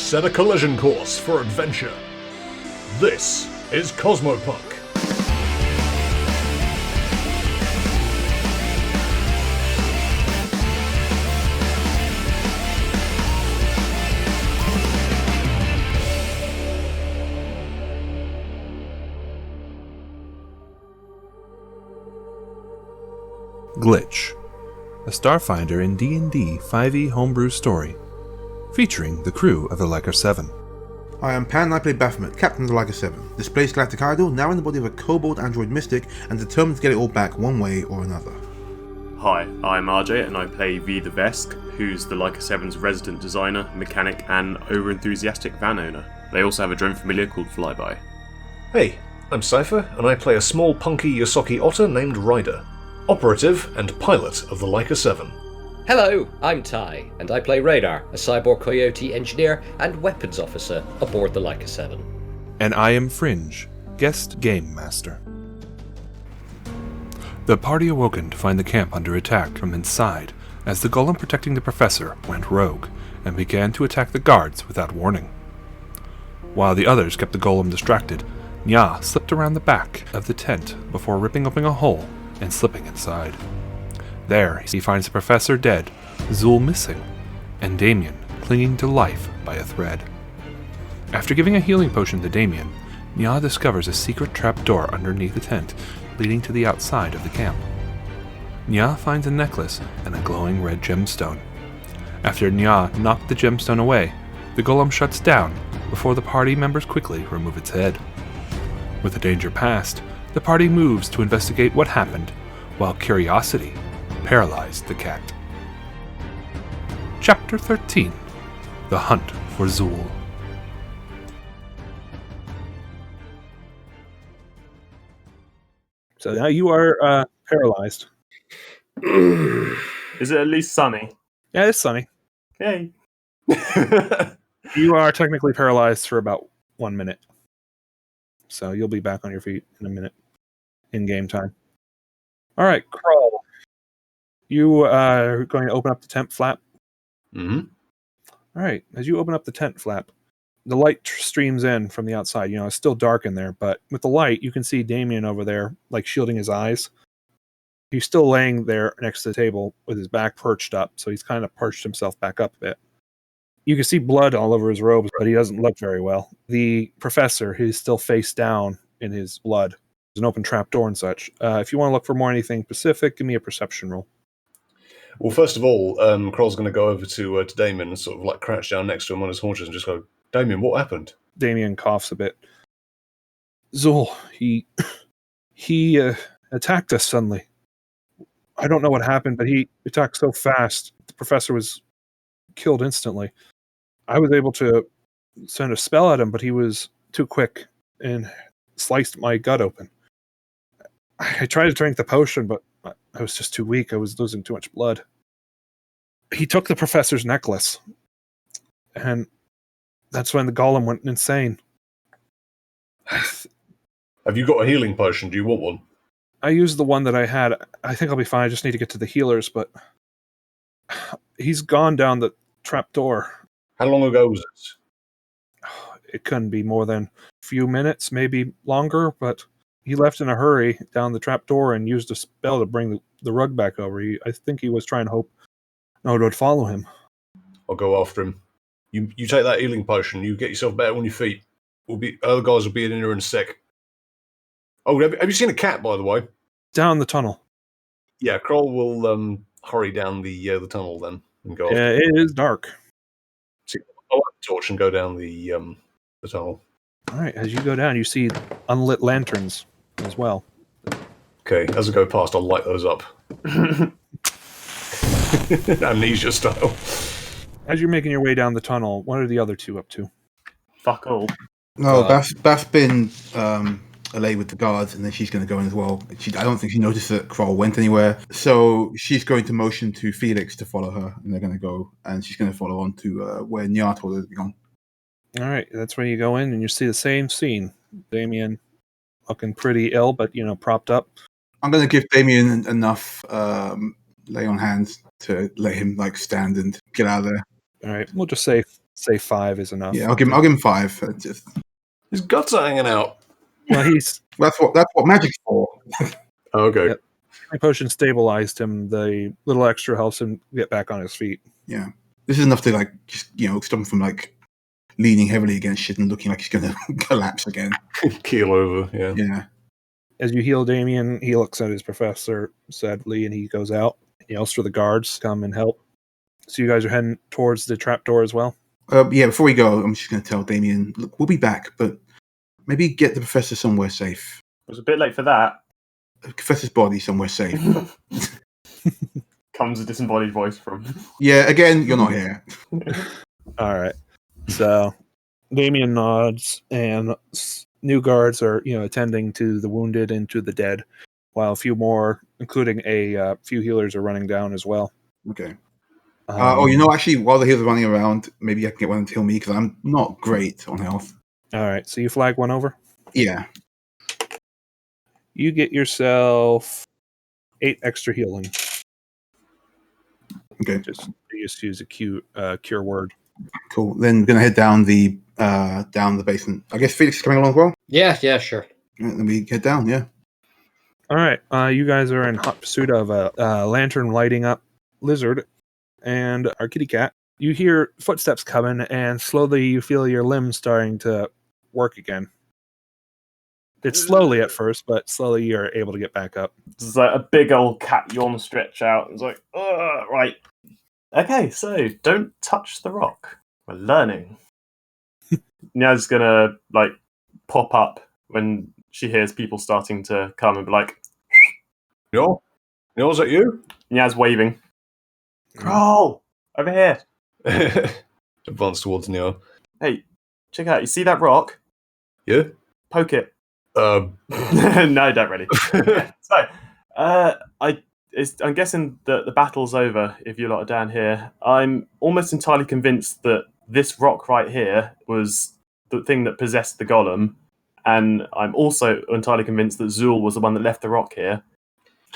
Set a collision course for adventure. This is Cosmopunk. Glitch, a Starfinder in D&D 5e homebrew story, featuring the crew of the Leica 7. I am Pan, I play Baphomet, Captain of the Leica 7, displaced galactic idol, now in the body of a kobold android mystic, and determined to get it all back one way or another. Hi, I'm RJ and I play V the Vesk, who's the Leica 7's resident designer, mechanic, and over-enthusiastic van owner. They also have a drone familiar called Flyby. Hey, I'm Cypher, and I play a small punky Yosoki otter named Ryder, operative and pilot of the Leica 7. Hello, I'm Ty, and I play Radar, a cyborg coyote engineer and weapons officer aboard the Leica 7. And I am Fringe, guest game master. The party awoken to find the camp under attack from inside as the golem protecting the professor went rogue and began to attack the guards without warning. While the others kept the golem distracted, Nya slipped around the back of the tent before ripping open a hole and slipping inside. There, he finds the professor dead, Zuul missing, and Damien clinging to life by a thread. After giving a healing potion to Damien, Nya discovers a secret trapdoor underneath the tent, leading to the outside of the camp. Nya finds a necklace and a glowing red gemstone. After Nya knocked the gemstone away, the golem shuts down before the party members quickly remove its head. With the danger past, the party moves to investigate what happened, while curiosity paralyzed the cat. Chapter 13: The Hunt for Zuul. So now you are paralyzed. Is it at least sunny? Yeah, it's sunny. Okay. You are technically paralyzed for about 1 minute. So you'll be back on your feet in a minute. In game time. All right, Kroll. You are going to open up the tent flap. Mm-hmm. All right, as you open up the tent flap, the light streams in from the outside. You know, it's still dark in there, but with the light, you can see Damien over there, like shielding his eyes. He's still laying there next to the table with his back perched up, so he's kind of perched himself back up a bit. You can see blood all over his robes, but he doesn't look very well. The professor, he's still face down in his blood. There's an open trapdoor and such. If you want to look for more anything specific, give me a perception roll. Well, first of all, Kroll's going to go over to Damien and sort of like crouch down next to him on his haunches and just go, Damien, what happened? Damien coughs a bit. Zuul, he attacked us suddenly. I don't know what happened, but he attacked so fast. The professor was killed instantly. I was able to send a spell at him, but he was too quick and sliced my gut open. I tried to drink the potion, but I was just too weak. I was losing too much blood. He took the professor's necklace, and that's when the golem went insane. Have you got a healing potion? Do you want one? I used the one that I had. I think I'll be fine. I just need to get to the healers, but he's gone down the trapdoor. How long ago was it? It couldn't be more than a few minutes, maybe longer, but he left in a hurry down the trapdoor and used a spell to bring the rug back over. I think he was trying to hope no one would follow him. I'll go after him. You take that healing potion, you get yourself better on your feet. Other guys will be in here in a sec. Oh, have you seen a cat, by the way? Down the tunnel. Yeah, Kroll will hurry down the tunnel then and go. Yeah, it is dark. I'll have a torch and go down the tunnel. All right, as you go down, you see unlit lanterns as well. Okay, as I go past, I'll light those up. Amnesia style. As you're making your way down the tunnel, what are the other two up to? Fuck all. No, Bath's been allayed with the guards, and then she's going to go in as well. I don't think she noticed that Kroll went anywhere, so she's going to motion to Felix to follow her, and they're going to go, and she's going to follow on to where Nya told her to be gone. All right, that's where you go in, and you see the same scene. Damien looking pretty ill, but, propped up. I'm going to give Damien enough lay on hands to let him, stand and get out of there. All right, we'll just say say 5 is enough. Yeah, I'll give him 5. Just, His guts are hanging out. Well, he's that's what magic's for. Oh, okay. Yep. my potion stabilized him. The little extra helps him get back on his feet. Yeah, this is enough to like just stop him from like leaning heavily against shit and looking like he's going to collapse again. Keel over. Yeah. Yeah. As you heal Damien, he looks at his professor sadly, and he goes out. He yells for the guards to come and help. So you guys are heading towards the trapdoor as well? Yeah, before we go, I'm just going to tell Damien, look, we'll be back, but maybe get the professor somewhere safe. It was a bit late for that. The professor's body somewhere safe. Comes a disembodied voice from. Yeah, again, you're not here. All right. So Damien nods, and new guards are, attending to the wounded and to the dead, while a few more, including a few healers, are running down as well. Okay. Um, Actually, while the healers are running around, maybe I can get one to heal me because I'm not great on health. All right. So you flag one over. Yeah. You get yourself 8 extra healing. Okay. Just use a cure word. Cool. Then we're gonna head down the basement. I guess Felix is coming along as well. Yeah, sure. Right, then we head down. Yeah. All right. You guys are in hot pursuit of a lantern lighting up lizard and our kitty cat. You hear footsteps coming, and slowly you feel your limbs starting to work again. It's slowly at first, but slowly you're able to get back up. There's like a big old cat yawn stretch out. It's like, right. Okay, so don't touch the rock. We're learning. Nya's gonna like pop up when she hears people starting to come and be like, Yo, is that you? Nya's waving. Kroll! Over here. Advance towards Neo. Hey, check out. You see that rock? Yeah. Poke it. Um. No, don't really. So, I'm guessing that the battle's over if you lot are down here. I'm almost entirely convinced that this rock right here was the thing that possessed the golem, and I'm also entirely convinced that Zuul was the one that left the rock here.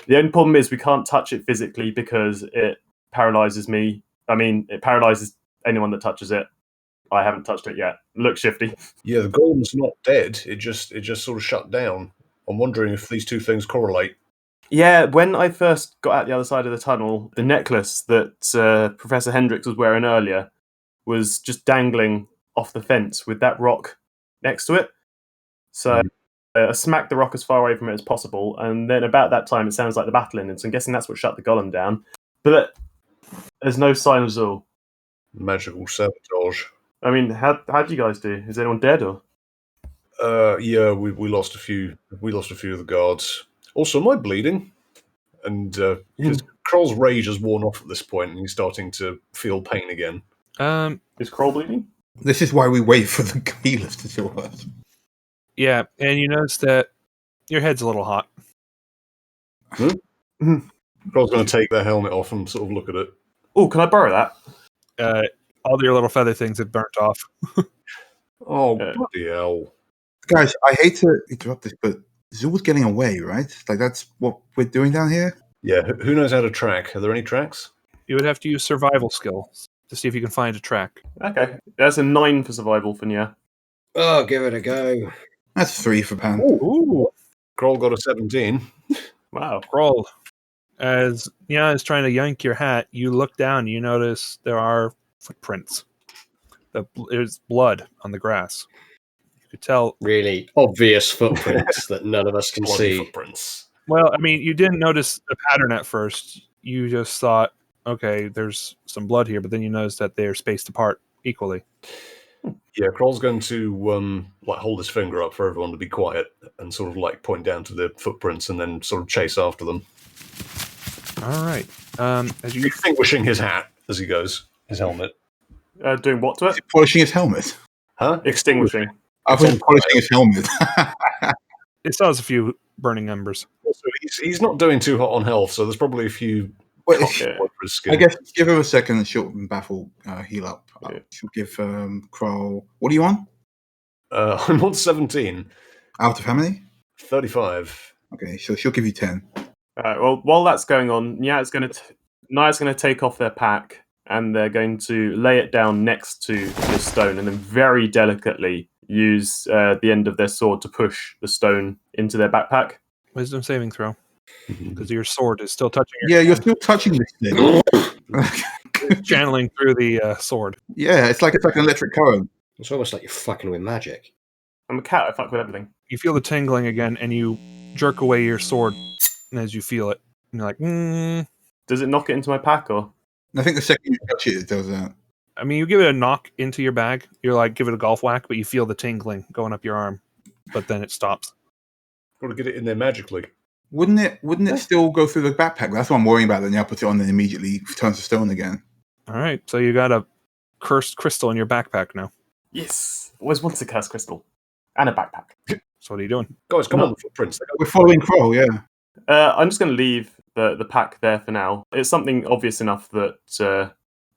The only problem is we can't touch it physically because it paralyzes me. I mean, it paralyzes anyone that touches it. I haven't touched it yet. Looks shifty. Yeah, the golem's not dead. It just sort of shut down. I'm wondering if these two things correlate. Yeah, when I first got out the other side of the tunnel, the necklace that Professor Hendricks was wearing earlier was just dangling off the fence with that rock next to it. So I smacked the rock as far away from it as possible, and then about that time it sounds like the battle ended, so I'm guessing that's what shut the golem down. But there's no sign of Zuul. Magical sabotage. I mean, how'd you guys do? Is anyone dead or? Yeah, we lost a few. We lost a few of the guards. Also, am I bleeding? And because Kroll's rage has worn off at this point, and he's starting to feel pain again. Is Kroll bleeding? This is why we wait for the healers to show us. Yeah, and you notice that your head's a little hot. Kroll's going to take their helmet off and sort of look at it. Oh, can I borrow that? All your little feather things had burnt off. Oh, bloody hell. Guys, I hate to interrupt this, but Zuul's getting away, right? Like, that's what we're doing down here? Yeah, who knows how to track? Are there any tracks? You would have to use survival skills to see if you can find a track. Okay, that's a 9 for survival for Nya. Oh, give it a go. That's 3 for Pan. Ooh. Kroll got a 17. Wow. Kroll. As Nya is trying to yank your hat, you look down and you notice there are footprints. There's blood on the grass. You could tell. Really obvious footprints that none of us can Bloody see. footprints. Well, I mean, you didn't notice the pattern at first. You just thought, okay, there's some blood here, but then you notice that they're spaced apart equally. Yeah, Kroll's going to hold his finger up for everyone to be quiet and sort of like point down to the footprints and then sort of chase after them. All right. As you Extinguishing his hat as he goes, his helmet. Doing what to Is it? he polishing his helmet? Huh? Extinguishing. I was polishing his helmet. it still has a few burning embers. Also, he's not doing too hot on health, so there's probably a few. Well, for his skin. I guess give him a second and she'll baffle heal up. Yeah. She'll give Kroll. What are you on? I'm on 17. Out of how many? 35. Okay, so she'll give you 10. Well, while that's going on, Nya's going to take off their pack and they're going to lay it down next to the stone and then very delicately use the end of their sword to push the stone into their backpack. Wisdom saving throw. Because your sword is still touching your Yeah, you're hand. still touching this thing. It's channeling through the sword. Yeah, it's like an electric current. It's almost like you're fucking with magic. I'm a cat, I fuck with everything. You feel the tingling again, and you jerk away your sword as you feel it. And you're like, Does it knock it into my pack, or? I think the second you touch it, it does that. I mean, you give it a knock into your bag. You're like, give it a golf whack, but you feel the tingling going up your arm. But then it stops. Got to get it in there magically. Wouldn't it still go through the backpack? That's what I'm worrying about. Then you put it on and immediately turns to stone again. All right, so you got a cursed crystal in your backpack now. Yes! Always wanted a cursed crystal. And a backpack. So what are you doing? Guys, come on, the footprints. We're following Kroll, yeah. I'm just going to leave the pack there for now. It's something obvious enough that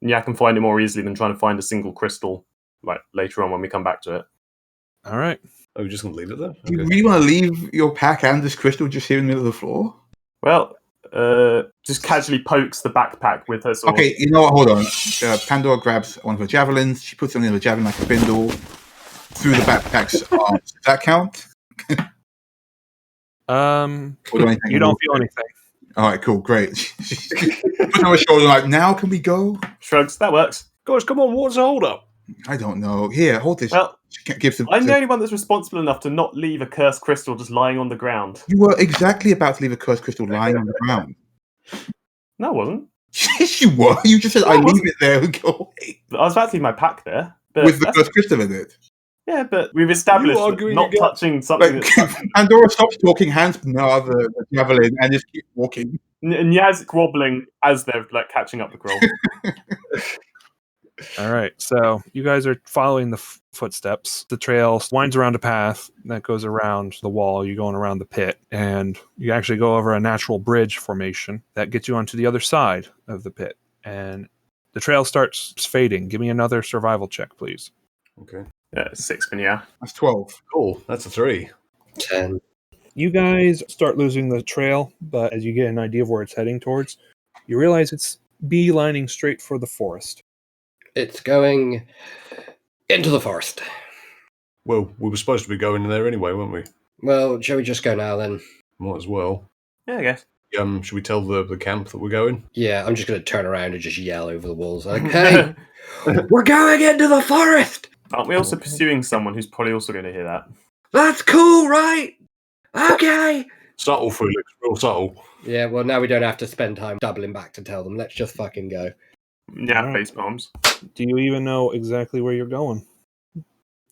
I can find it more easily than trying to find a single crystal like later on when we come back to it. All right. Oh, you're just going to leave it there? Do you really want to leave your pack and this crystal just here in the middle of the floor? Well, just casually pokes the backpack with her sword. Okay, you know what? Hold on. Pandora grabs one of her javelins. She puts it on the other javelin like a spindle through the backpack's arms. Does that count? You don't feel anything. All right, cool, great. Put on her shoulder like, now can we go? Shrugs, that works. Guys, come on, what's the hold up? I don't know. Here, hold this. Well, I'm the to- only one that's responsible enough to not leave a cursed crystal just lying on the ground. You were exactly about to leave a cursed crystal lying on the ground. No, I wasn't. Yes, you were. You just said, I leave it there and go away. I was about to leave my pack there. But With the cursed crystal in it. yeah, but we've established You that arguing not again? touching something Like, that's... Pandora stops talking, hands now the javelin, and just keeps walking. Nyaz wobbling as they're like catching up the Kroll. All right, so you guys are following the footsteps. The trail winds around a path that goes around the wall. You're going around the pit, and you actually go over a natural bridge formation that gets you onto the other side of the pit. And the trail starts fading. Give me another survival check, please. Okay. 6 for Nya. That's 12. Cool, that's a 3. 10. You guys start losing the trail, but as you get an idea of where it's heading towards, you realize it's beelining straight for the forest. It's going into the forest. Well, we were supposed to be going in there anyway, weren't we? Well, shall we just go now then? Might as well. Yeah, I guess. Should we tell the camp that we're going? Yeah, I'm just going to turn around and just yell over the walls. Like, hey, we're going into the forest! Aren't we also pursuing someone who's probably also going to hear that? That's cool, right? Okay! Subtle, Felix, real subtle. Yeah, well, now we don't have to spend time doubling back to tell them. Let's just fucking go. Yeah, Alright. face bombs. Do you even know exactly where you're going?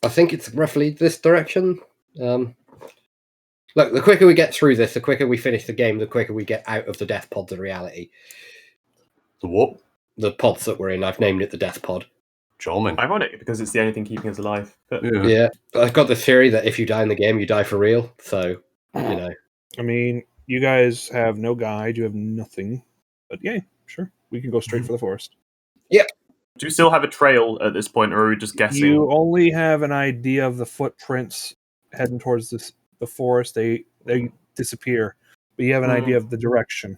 I think it's roughly this direction. Look, the quicker we get through this, the quicker we finish the game, the quicker we get out of the death pods of reality. The what? The pods that we're in, I've named it the death pod. Charming. Ironic, because it's the only thing keeping us alive. But Yeah. Yeah, I've got the theory that if you die in the game, you die for real. So, you know. I mean, you guys have no guide, you have nothing. But yeah, sure. We can go straight for the forest. do you still have a trail at this point, or are we just guessing? You only have an idea of the footprints heading towards the forest. They disappear. But you have an idea of the direction.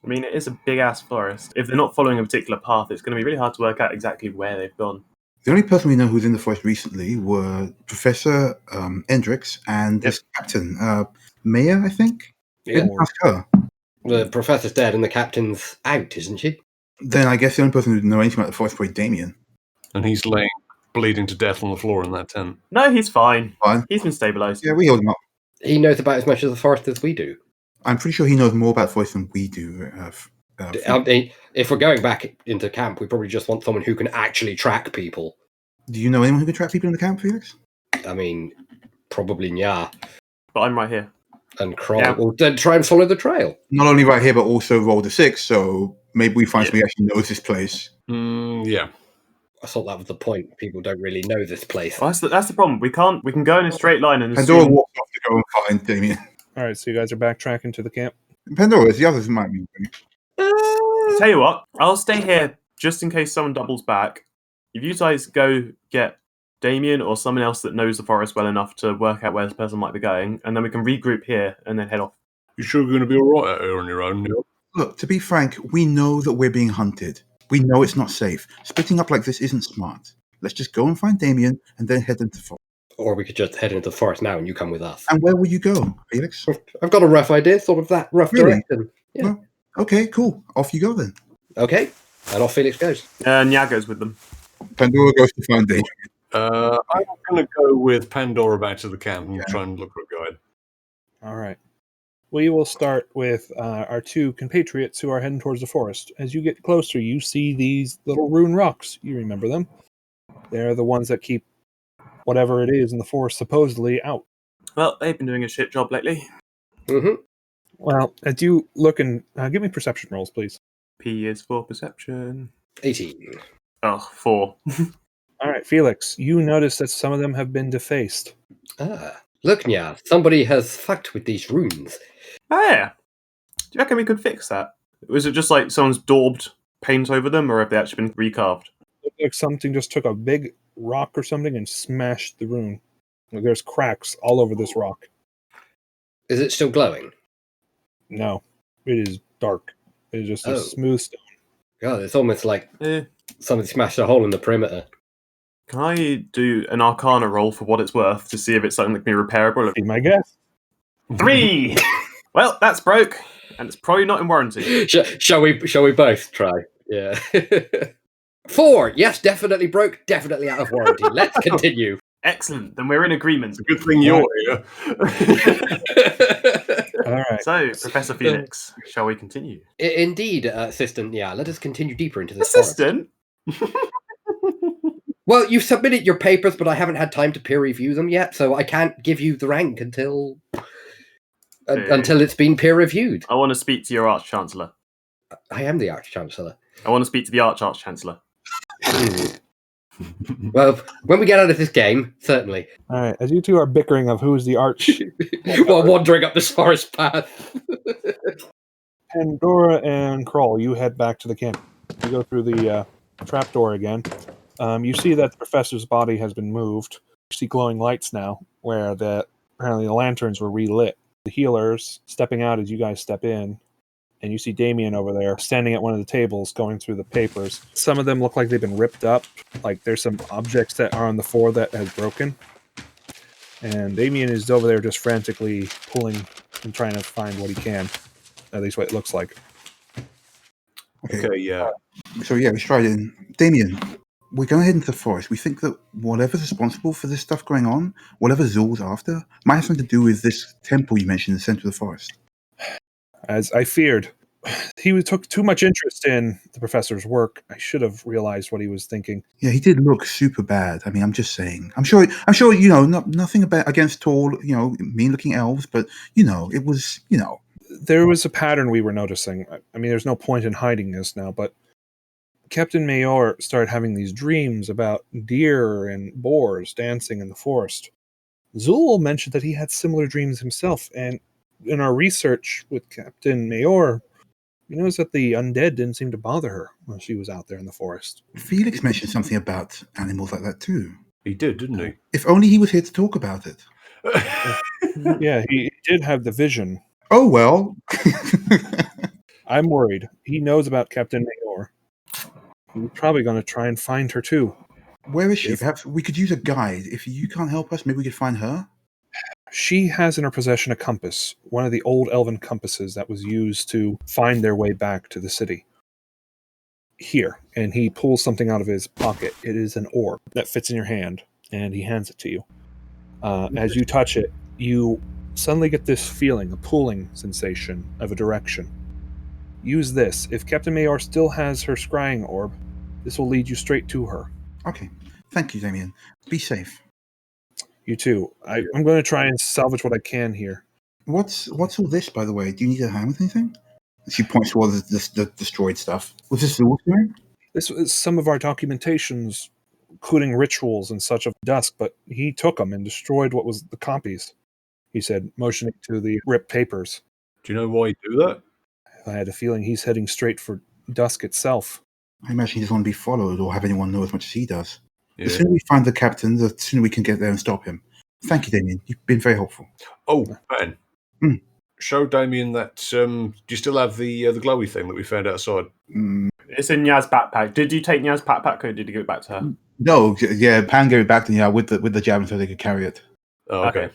I mean, it is a big-ass forest. If they're not following a particular path, it's going to be really hard to work out exactly where they've gone. The only person we know who's in the forest recently were Professor Hendricks and this captain, Maya, I think. Yeah. Didn't ask her. The professor's dead and the captain's out, isn't she? Then I guess the only person who knows anything about the forest is probably Damien. And he's laying bleeding to death on the floor in that tent. No, he's fine. Fine. He's been stabilised. Yeah, we hold him up. He knows about as much of the forest as we do. I'm pretty sure he knows more about the forest than we do. If we're going back into camp, we probably just want someone who can actually track people. Do you know anyone who can track people in the camp, Felix? I mean, probably Nya But I'm right here. and Kroll. Yeah. Well, then try and follow the trail. Not only right here, but also rolled a 6, so maybe we find somebody who actually knows this place. Yeah. I thought that was the point. People don't really know this place. Well, that's the problem. We can go in a straight line and Pandora assume... walks off to go and find Damien. All right, so you guys are backtracking to the camp. Pandora, the others might be. Tell you what, I'll stay here just in case someone doubles back. If you guys go get Damien or someone else that knows the forest well enough to work out where this person might be going, and then we can regroup here and then head off. You sure you're going to be all right out here on your own? Neil? Look, to be frank, we know that we're being hunted. We know it's not safe. Splitting up like this isn't smart. Let's just go and find Damien and then head into the forest. Or we could just head into the forest now and you come with us. And where will you go, Felix? I've got a rough idea, sort of that rough Really? direction. Yeah. Well, okay, cool. Off you go then. Okay. And off Felix goes. Nyago's with them. Pandora goes to find Damien. I'm going to go with Pandora back to the camp and try and look for a guide. All right. We will start with our two compatriots who are heading towards the forest. As you get closer, you see these little rune rocks. You remember them. They're the ones that keep whatever it is in the forest supposedly out. Well, they've been doing a shit job lately. Mm-hmm. Well, as you look and give me perception rolls, please. P is for perception. 18. Oh, 4. All right, Felix, you notice that some of them have been defaced. Ah. Look, Nya, somebody has fucked with these runes. Oh, yeah. Do you reckon we could fix that? Was it just like someone's daubed paint over them, or have they actually been recarved? Looked like something just took a big rock or something and smashed the rune. Like, there's cracks all over this rock. Is it still glowing? No, it is dark. It is just a smooth stone. God, it's almost like somebody smashed a hole in the perimeter. Can I do an Arcana roll for what it's worth to see if it's something that can be repairable? Be my guess. 3! Well, that's broke, and it's probably not in warranty. Shall we both try? Yeah. 4! Yes, definitely broke, definitely out of warranty. Let's continue. Excellent, then we're in agreement. It's a good thing you're here. All right. So, Professor Felix, shall we continue? Indeed, Assistant. Yeah, let us continue deeper into this forest. Assistant? Well, you've submitted your papers, but I haven't had time to peer review them yet, so I can't give you the rank until it's been peer reviewed. I want to speak to your Arch-Chancellor. I am the Arch-Chancellor. I want to speak to the Arch-Chancellor. Well, when we get out of this game, certainly. All right. As you two are bickering of who's the arch, While wandering up this forest path. Pandora and Kroll, you head back to the camp. You go through the trapdoor again. You see that the professor's body has been moved. You see glowing lights now, where apparently the lanterns were relit. The healers stepping out as you guys step in, and you see Damien over there standing at one of the tables going through the papers. Some of them look like they've been ripped up, like there's some objects that are on the floor that has broken. And Damien is over there just frantically pulling and trying to find what he can, at least what it looks like. Okay, yeah. So yeah, we stride in. Damien, we're going to head into the forest. We think that whatever's responsible for this stuff going on, whatever Zuul's after, might have something to do with this temple you mentioned in the center of the forest. As I feared, he took too much interest in the professor's work. I should have realized what he was thinking. Yeah, he did look super bad. I mean, I'm just saying. I'm sure. You know, nothing against tall, mean-looking elves, but it was, There was a pattern we were noticing. I mean, there's no point in hiding this now, but Captain Mayor started having these dreams about deer and boars dancing in the forest. Zuul mentioned that he had similar dreams himself, and in our research with Captain Mayor, we noticed that the undead didn't seem to bother her when she was out there in the forest. Felix mentioned something about animals like that too. He did, didn't he? If only he was here to talk about it. Yeah, he did have the vision. Oh, well. I'm worried. He knows about Captain Mayor. He's probably going to try and find her too. Where is she? Perhaps we could use a guide. If you can't help us, maybe we could find her. She has in her possession a compass, one of the old elven compasses that was used to find their way back to the city. Here, and he pulls something out of his pocket. It is an orb that fits in your hand, and he hands it to you. As you touch it, you suddenly get this feeling, a pulling sensation of a direction. Use this. If Captain Mayor still has her scrying orb, this will lead you straight to her. Okay. Thank you, Damien. Be safe. You too. I'm going to try and salvage what I can here. What's all this, by the way? Do you need a hand with anything? She points towards the destroyed stuff. Was this Zuul's doing? This was some of our documentations, including rituals and such of Dusk, but he took them and destroyed what was the copies, he said, motioning to the ripped papers. Do you know why he do that? I had a feeling he's heading straight for Dusk itself. I imagine he doesn't want to be followed or have anyone know as much as he does. Yeah. The sooner we find the captain, the sooner we can get there and stop him. Thank you, Damien. You've been very helpful. Oh, man. Show Damien that... do you still have the glowy thing that we found outside? It's in Nyaz's backpack. Did you take Nyaz's backpack or did you give it back to her? No, yeah, Pan gave it back to Nya with the javelin so they could carry it. Oh, okay.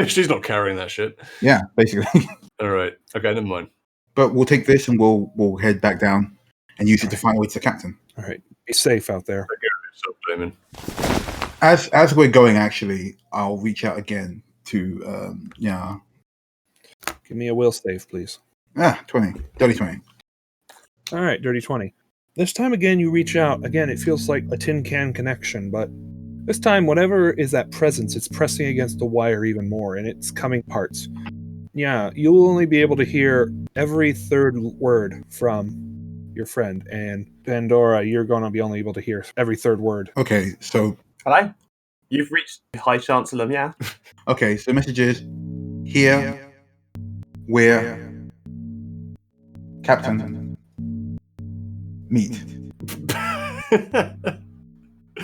She's not carrying that shit. Yeah, basically. All right. Okay, never mind. But we'll take this and we'll head back down and use it to find a way to the captain. All right. Be safe out there. So, Damien. As we're going, actually, I'll reach out again to Nya. Give me a will save, please. 20. Dirty 20. All right, dirty 20. This time again, you reach out. Again, it feels like a tin can connection, but this time, whatever is that presence, it's pressing against the wire even more, and it's coming parts. Yeah, you'll only be able to hear every third word from your friend, and Pandora, you're going to be only able to hear every third word. Okay, so... Hello? You've reached High Chancellor, yeah? Okay, so the message is, here, where, Captain, meet.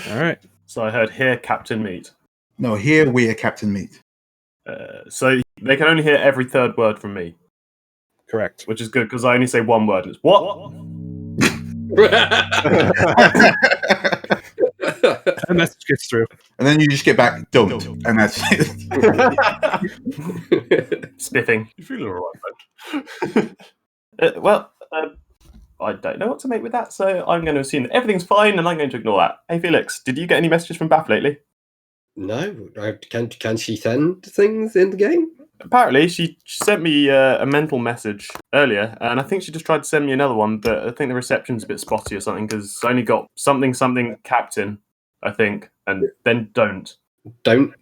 All right. So I heard here, Captain Meet. No, here, where, Captain, meet. So they can only hear every third word from me, Correct. which is good because I only say one word. And it's what? That message gets through. And then you just get back, don't. And that's it. Spiffing. You feeling all right, man? I don't know what to make with that, so I'm going to assume that everything's fine, and I'm going to ignore that. Hey, Felix, did you get any messages from Bath lately? No, can she send things in the game? Apparently, she sent me a mental message earlier, and I think she just tried to send me another one, but I think the reception's a bit spotty or something, because I only got something captain, I think, and then don't. Don't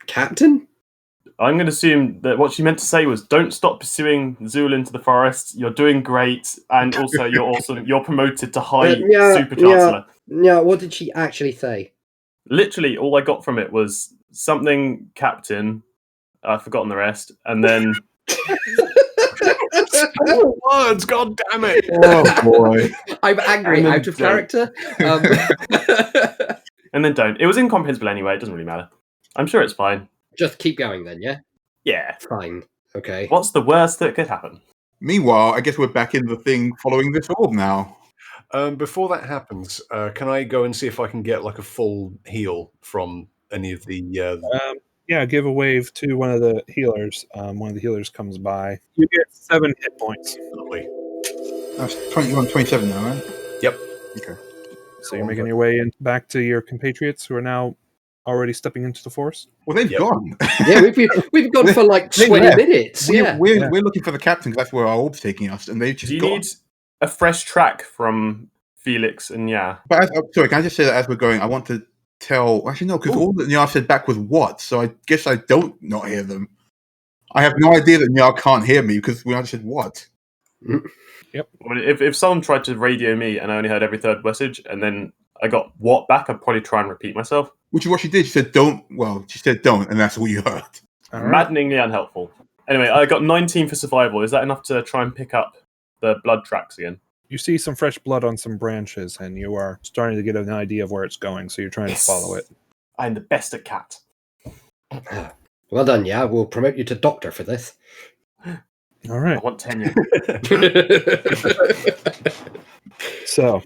captain? I'm going to assume that what she meant to say was, don't stop pursuing Zuul into the forest, you're doing great, and also you're awesome, you're promoted to High Super Chancellor. Yeah, what did she actually say? Literally, all I got from it was something captain, I've forgotten the rest, and then... Words, god damn it! Oh, boy. I'm angry, And then out of don't. character. And then don't. It was incomprehensible anyway, it doesn't really matter. I'm sure it's fine. Just keep going then, yeah? Yeah. Fine. Okay. What's the worst that could happen? Meanwhile, I guess we're back in the thing following this orb now. Before that happens, can I go and see if I can get like a full heal from any of the... Yeah, give a wave to one of the healers. One of the healers comes by. You get 7 hit points. Lovely. That's 21, 27 now, right? Yep. Okay. So you're making your way back to your compatriots who are now already stepping into the forest. Well, they've Yep. gone. Yeah, we've gone for like They 20 left. minutes. We're looking for the captain because that's where our orb's taking us, and they've just Do you gone. need a fresh track from Felix and Nya? But sorry, can I just say that as we're going, I want to tell... Actually, no, because all that Nya said back was what, so I guess I don't not hear them. I have no idea that Nya can't hear me because we just said what. Well, if someone tried to radio me and I only heard every third message, and then I got what back, I'd probably try and repeat myself. Which is what she did. She said don't. Well, she said don't, and that's all you heard. All right. Maddeningly unhelpful. Anyway, I got 19 for survival. Is that enough to try and pick up the blood tracks again? You see some fresh blood on some branches, and you are starting to get an idea of where it's going, so you're trying to follow it. I'm the best at cat. Well done, yeah. We'll promote you to doctor for this. All right. I want tenure. So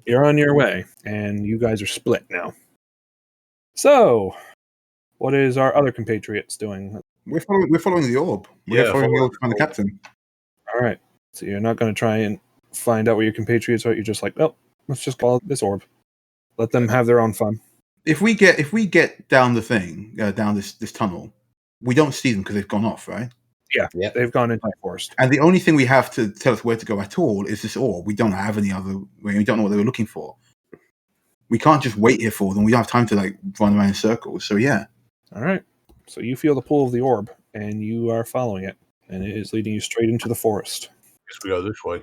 you're on your way, and you guys are split now. So, what is our other compatriots doing? We're following the orb. We're following the orb to find the captain. All right. So you're not going to try and find out where your compatriots are. You're just like, oh, let's just follow this orb. Let them have their own fun. If we get down the thing, down this tunnel, we don't see them because they've gone off, right? Yeah, Yep. they've gone into the forest. And the only thing we have to tell us where to go at all is this orb. We don't have any other. We don't know what they were looking for. We can't just wait here for them. We don't have time to like run around in circles. So yeah. All right. So you feel the pull of the orb, and you are following it, and it is leading you straight into the forest. Guess we go this way.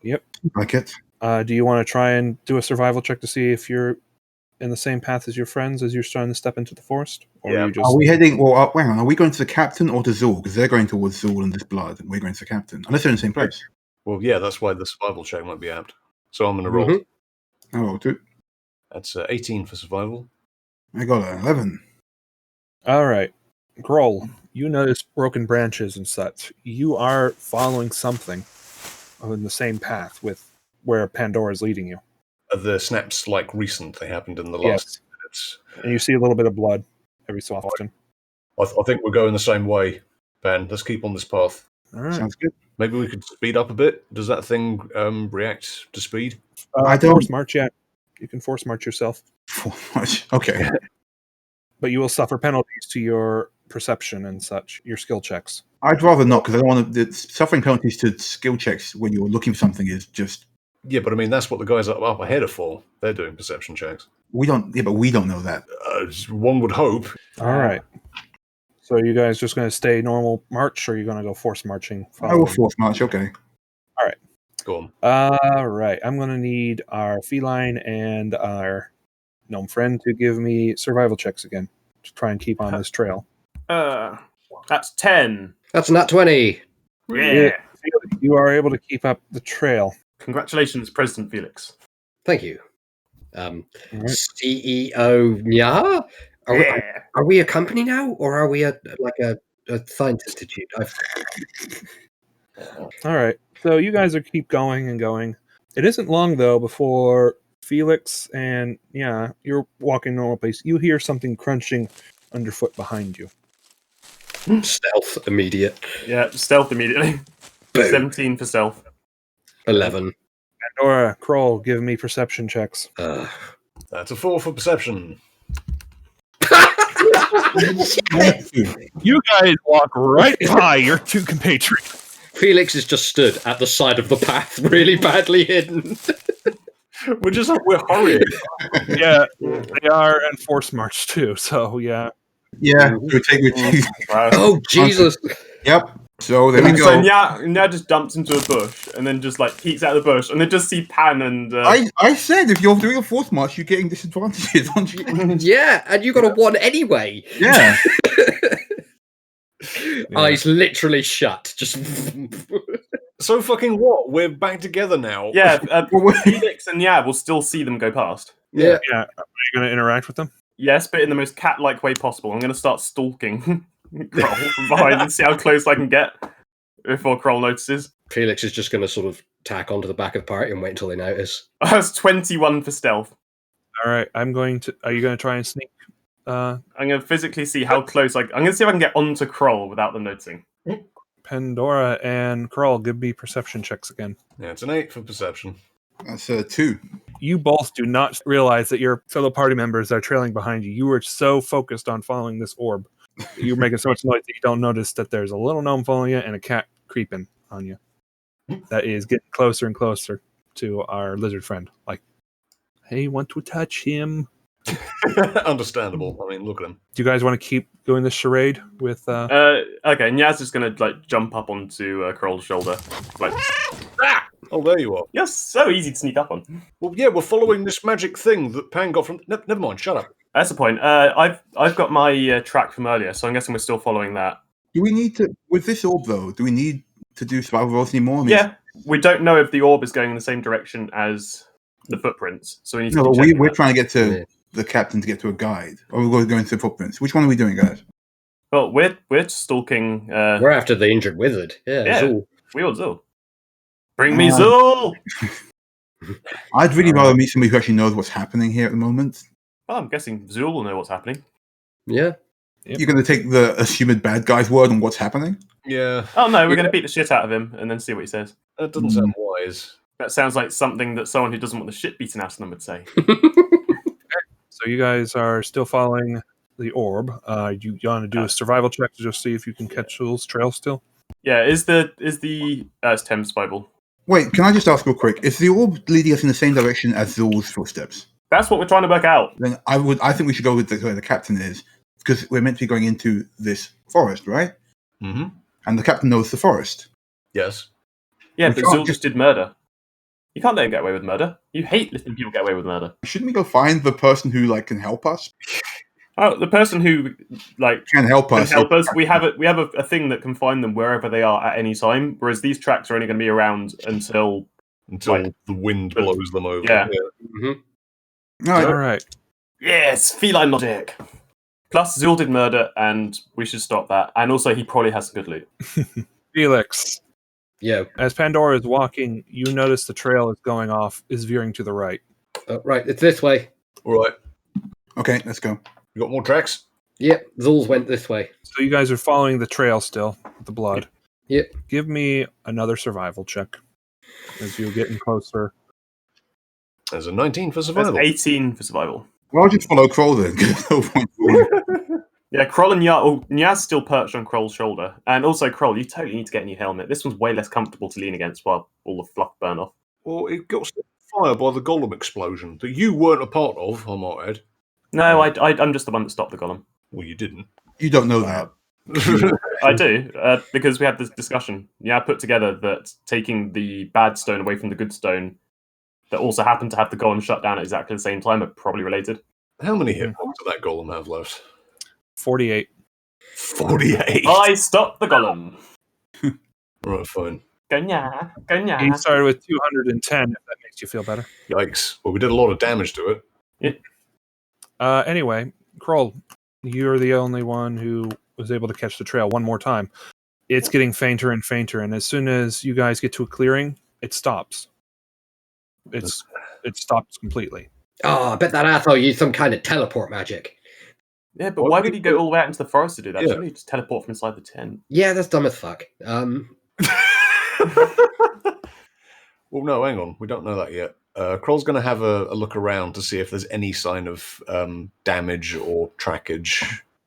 Yep. Like it. Do you want to try and do a survival check to see if you're in the same path as your friends as you're starting to step into the forest? Or Yeah. are you just... Are we heading? Well, hang on. Are we going to the captain or to Zuul? Because they're going towards Zuul and this blood, and we're going to the captain. Unless they're in the same place. Well, yeah, that's why the survival check might be apt. So I'm going to roll. Mhm. I rolled 2. That's 18 for survival. I got an 11. All right. Kroll, you notice broken branches and such. You are following something on the same path with where Pandora is leading you. The snaps like recent. They happened in the Yes. last minutes. And you see a little bit of blood every so often. I think we're going the same way, Ben. Let's keep on this path. All right. Sounds good. Maybe we could speed up a bit. Does that thing react to speed? I don't- Force march, yeah. You can force march yourself, Okay. but you will suffer penalties to your perception and such, your skill checks. I'd rather not, because I don't want to. Suffering penalties to skill checks when you're looking for something is just. Yeah, but I mean, that's what the guys up ahead are for. They're doing perception checks. We don't. Yeah, but we don't know that. One would hope. All right. So you guys just going to stay normal march, or are you going to go force marching? I will force march. Okay. Go on. All right. I'm going to need our feline and our gnome friend to give me survival checks again to try and keep on this trail. That's 10. That's not 20. Yeah. You are able to keep up the trail. Congratulations, President Felix. Thank you. All right. CEO Nya? Are we a company now, or are we a science institute? All right. So you guys are keep going and going. It isn't long though before Felix and you're walking normal pace. You hear something crunching underfoot behind you. Stealth immediate. Yeah, stealth immediately. Boom. 17 for stealth. 11. Pandora, Kroll, give me perception checks. That's a 4 for perception. You guys walk right by your two compatriots. Felix is just stood at the side of the path, really badly hidden. We're hurrying. Yeah, they are and force march too. So yeah. Yeah. We take. Wow. Oh, Jesus. Yep. So there we So go. Nya just dumps into a bush and then just like peeks out of the bush and then just see Pan and I said if you're doing a force march, you're getting disadvantages, aren't you? Yeah, and you got a 1 anyway. Yeah. Eyes literally shut. Just. So fucking what? We're back together now. yeah, Felix and Nya will still see them go past. Yeah. Yeah. Are you going to interact with them? Yes, but in the most cat-like way possible. I'm going to start stalking Kroll from behind and see how close I can get before Kroll notices. Felix is just going to sort of tack onto the back of the party and wait until they notice. That's 21 for stealth. All right. Are you going to try and sneak? I'm going to physically see how close I'm going to see if I can get onto Kroll without them noticing. Pandora and Kroll, give me perception checks again. Yeah, it's an 8 for perception. That's 2. You both do not realize that your fellow party members are trailing behind you. You were so focused on following this orb. You're making so much noise that you don't notice that there's a little gnome following you and a cat creeping on you. That is getting closer and closer to our lizard friend. Like, hey, want to touch him? Understandable. I mean, look at him. Do you guys want to keep doing this charade with... Okay, Nyaz is going to like jump up onto Kroll's shoulder. Like, ah! Oh, there you are. You're so easy to sneak up on. Well, yeah, we're following this magic thing that Pan got from... Never mind, shut up. That's the point. I've got my track from earlier, so I'm guessing we're still following that. Do we need to, with this orb though, do we need to do survival rolls anymore? I mean, Yeah, we don't know if the orb is going in the same direction as the footprints, so we need to No, keep but checking we're that. trying to get to the captain to get to a guide. Or we're going to the footprints. Which one are we doing, guys? Well, we're stalking... We're after the injured wizard. Yeah. Zuul. we want Zuul. Bring me Zuul! I'd really rather meet somebody who actually knows what's happening here at the moment. Well, I'm guessing Zuul will know what's happening. Yeah. Yep. You're going to take the assumed bad guy's word on what's happening? Yeah, Oh no, we're going to beat the shit out of him and then see what he says. that doesn't sound wise. That sounds like something that someone who doesn't want the shit beaten out of them would say. So you guys are still following the orb. You want to do a survival check to just see if you can catch Zuul's trail still? Yeah, is the it's Thames Bible. Wait, can I just ask real quick? Is the orb leading us in the same direction as Zuul's footsteps? That's what we're trying to work out. Then I think we should go with where the captain is, because we're meant to be going into this forest, right? Mm-hmm. And the captain knows the forest. Yes. Yeah, We but can't Zuul just did murder. You can't let him get away with murder. You hate letting people get away with murder. Shouldn't we go find the person who can help us? Oh, the person who Can help can us. help us. We have a thing that can find them wherever they are at any time. Whereas these tracks are only going to be around until Until the wind blows them over. Yeah. All right. All right. yes, feline logic. Plus, Zuul did murder, and we should stop that. And also, he probably has some good loot. Felix, Yeah. As Pandora is walking, you notice the trail is veering to the right. Right, it's this way. All right. Okay, let's go. You got more tracks? Yep, Zuul's went this way. So you guys are following the trail still, with the blood. Yep. Give me another survival check as you're getting closer. There's a 19 for That's survival. 18 for survival. Well, I'll just follow Kroll then. 'Cause there's no point in- Yeah, Kroll and Nyaz still perched on Kroll's shoulder. And also, Kroll, you totally need to get a new helmet. This one's way less comfortable to lean against while all the fluff burn off. Well, it got set on fire by the golem explosion that you weren't a part of, I might add. No, I'm just the one that stopped the golem. Well, you didn't. You don't know that. I do, because we had this discussion. Yeah, I put together that taking the bad stone away from the good stone that also happened to have the golem shut down at exactly the same time are probably related. How many hit points does that golem have left? 48. 48. I stopped the golem. Right, fine. Gonya, He gonya. started with 210, if that makes you feel better. Yikes. Well, we did a lot of damage to it. Anyway, Kroll, you're the only one who was able to catch the trail one more time. It's getting fainter and fainter, and as soon as you guys get to a clearing, it stops. It stops completely. Oh, I bet that asshole used some kind of teleport magic. Yeah, but why would he go all the way out into the forest to do that? Yeah. Shouldn't he just teleport from inside the tent? Yeah, that's dumb as fuck. Well, no, hang on. We don't know that yet. Kroll's going to have a look around to see if there's any sign of damage or trackage.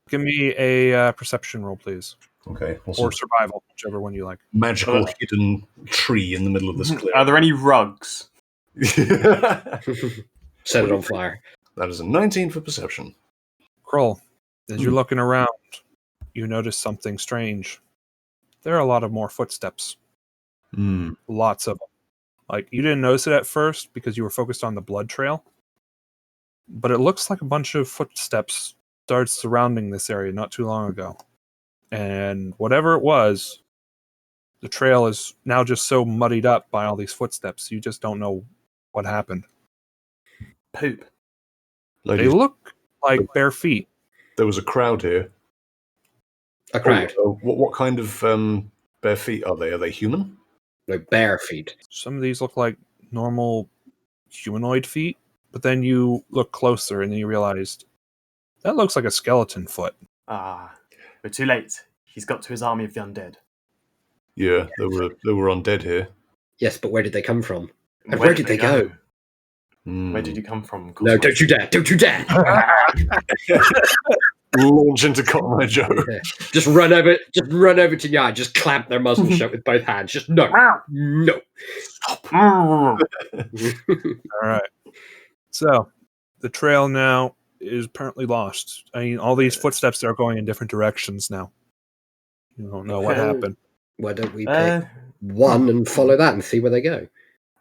Give me a perception roll, please. Okay. Or survival, whichever one you like. Magical hidden tree in the middle of this Are clearing. there any rugs? That Set it on fire. is a 19 for perception. Kroll, as you're looking around, you notice something strange. There are a lot of more footsteps. Lots of them. Like, you didn't notice it at first because you were focused on the blood trail. But it looks like a bunch of footsteps started surrounding this area not too long ago. And whatever it was, the trail is now just so muddied up by all these footsteps, you just don't know what happened. Poop. They Ladies, look like bare feet. there was a crowd here. A crowd. What kind of bare feet are they? Are they human? Like bare feet. Some of these look like normal humanoid feet, but then you look closer and then you realized that looks like a skeleton foot. Ah, we're too late. He's got to his army of the undead. Yeah, there were undead here. Yes, but where did they come from? And where did they go? Hmm. Where did you come from? No, don't you dare! Don't you dare! Launch into Cotton Eye Joe. Just run over to Nya, just clamp their muzzles shut with both hands. Just no. No. All right. So the trail now is apparently lost. I mean, all these footsteps are going in different directions now. You don't know what happened. Why don't we pick one and follow that and see where they go?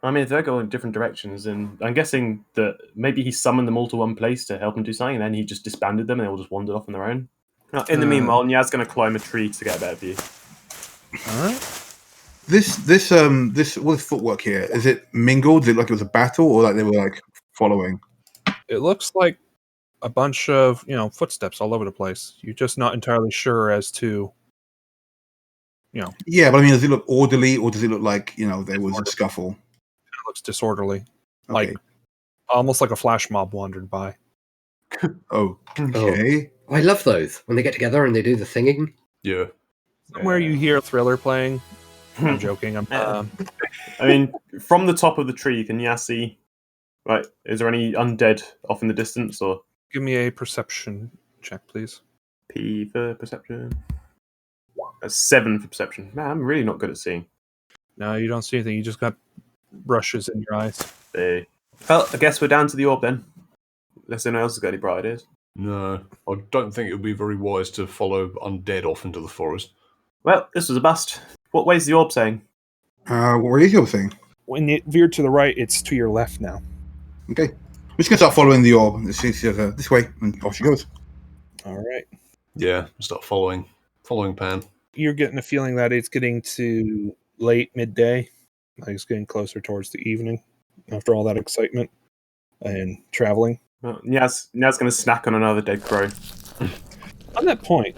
I mean, if they're going in different directions, and I'm guessing that maybe he summoned them all to one place to help him do something, and then he just disbanded them and they all just wandered off on their own. In the meanwhile, Nyaz's going to climb a tree to get a better view. All right. This footwork here, is it mingled? Is it like it was a battle, or like they were like following? It looks like a bunch of, footsteps all over the place. You're just not entirely sure as to, Yeah, but I mean, does it look orderly, or does it look like there was a scuffle? it looks disorderly. Okay. Like almost like a flash mob wandered by. Okay. I love those when they get together and they do the singing. Yeah. Somewhere you hear a Thriller playing. I'm joking. I mean, from the top of the tree, can Nyaz see? Right, is there any undead off in the distance, or Give me a perception check, please. P for perception? A 7 for perception. Man, I'm really not good at seeing. No, you don't see anything. You just got brushes in your eyes. Well, I guess we're down to the orb then. Unless anyone else has got any bright ideas. No, I don't think it would be very wise to follow undead off into the forest. Well, this was a bust. What way's the orb saying? What is your thing? When it veered to the right, it's to your left now. Okay. We're just gonna start following the orb. Let's see this way, and off she goes. All right. Yeah, start following Pan. You're getting the feeling that it's getting to late midday. Like it's getting closer towards the evening after all that excitement and traveling. Well, Nyaz going to snack on another dead crow. On that point,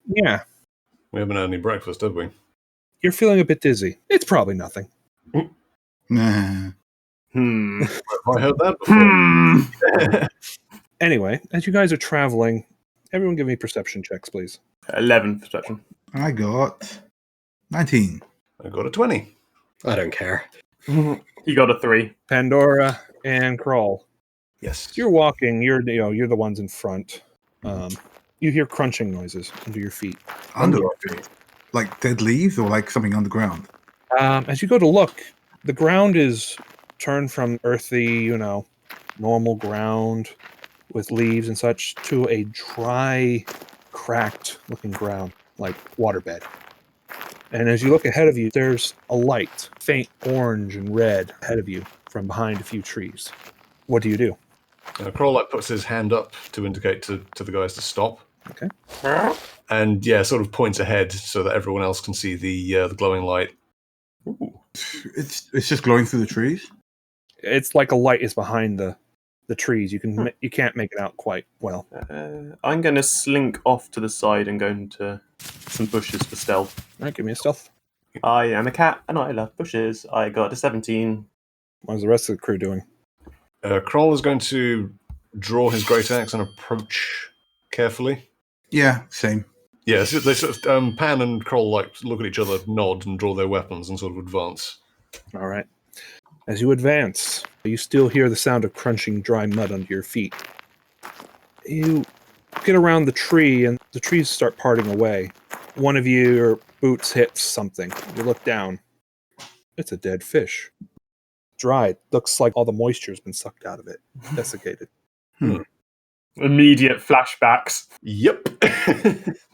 yeah, We haven't had any breakfast, have we? You're feeling a bit dizzy. It's probably nothing. Nah. Have I heard that before? Anyway, as you guys are traveling, everyone give me perception checks, please. 11 perception. I got 19. I got a 20. I don't care. He got a 3. Pandora and Kroll. Yes. You're walking. You're the ones in front. You hear crunching noises under your feet. Under our feet? Like dead leaves or like something underground? As you go to look, the ground is turned from earthy, normal ground with leaves and such to a dry, cracked-looking ground, like waterbed. And as you look ahead of you, there's a light, faint orange and red ahead of you from behind a few trees. What do you do? Kroll puts his hand up to indicate to the guys to stop. Okay. And sort of points ahead so that everyone else can see the glowing light. Ooh. It's just glowing through the trees? It's like a light is behind the trees. You can't make it out quite well. I'm going to slink off to the side and go into some bushes for stealth. All right, give me a stealth. I am a cat and I love bushes. I got a 17. How's the rest of the crew doing? Kroll is going to draw his great axe and approach carefully. Yeah, same. Yeah, so they sort of, Pan and Kroll look at each other, nod, and draw their weapons and sort of advance. All right. As you advance, you still hear the sound of crunching dry mud under your feet. You get around the tree, and the trees start parting away. One of your boots hits something. You look down. It's a dead fish. Dried. Looks like all the moisture's been sucked out of it. Desiccated. Immediate flashbacks. Yep.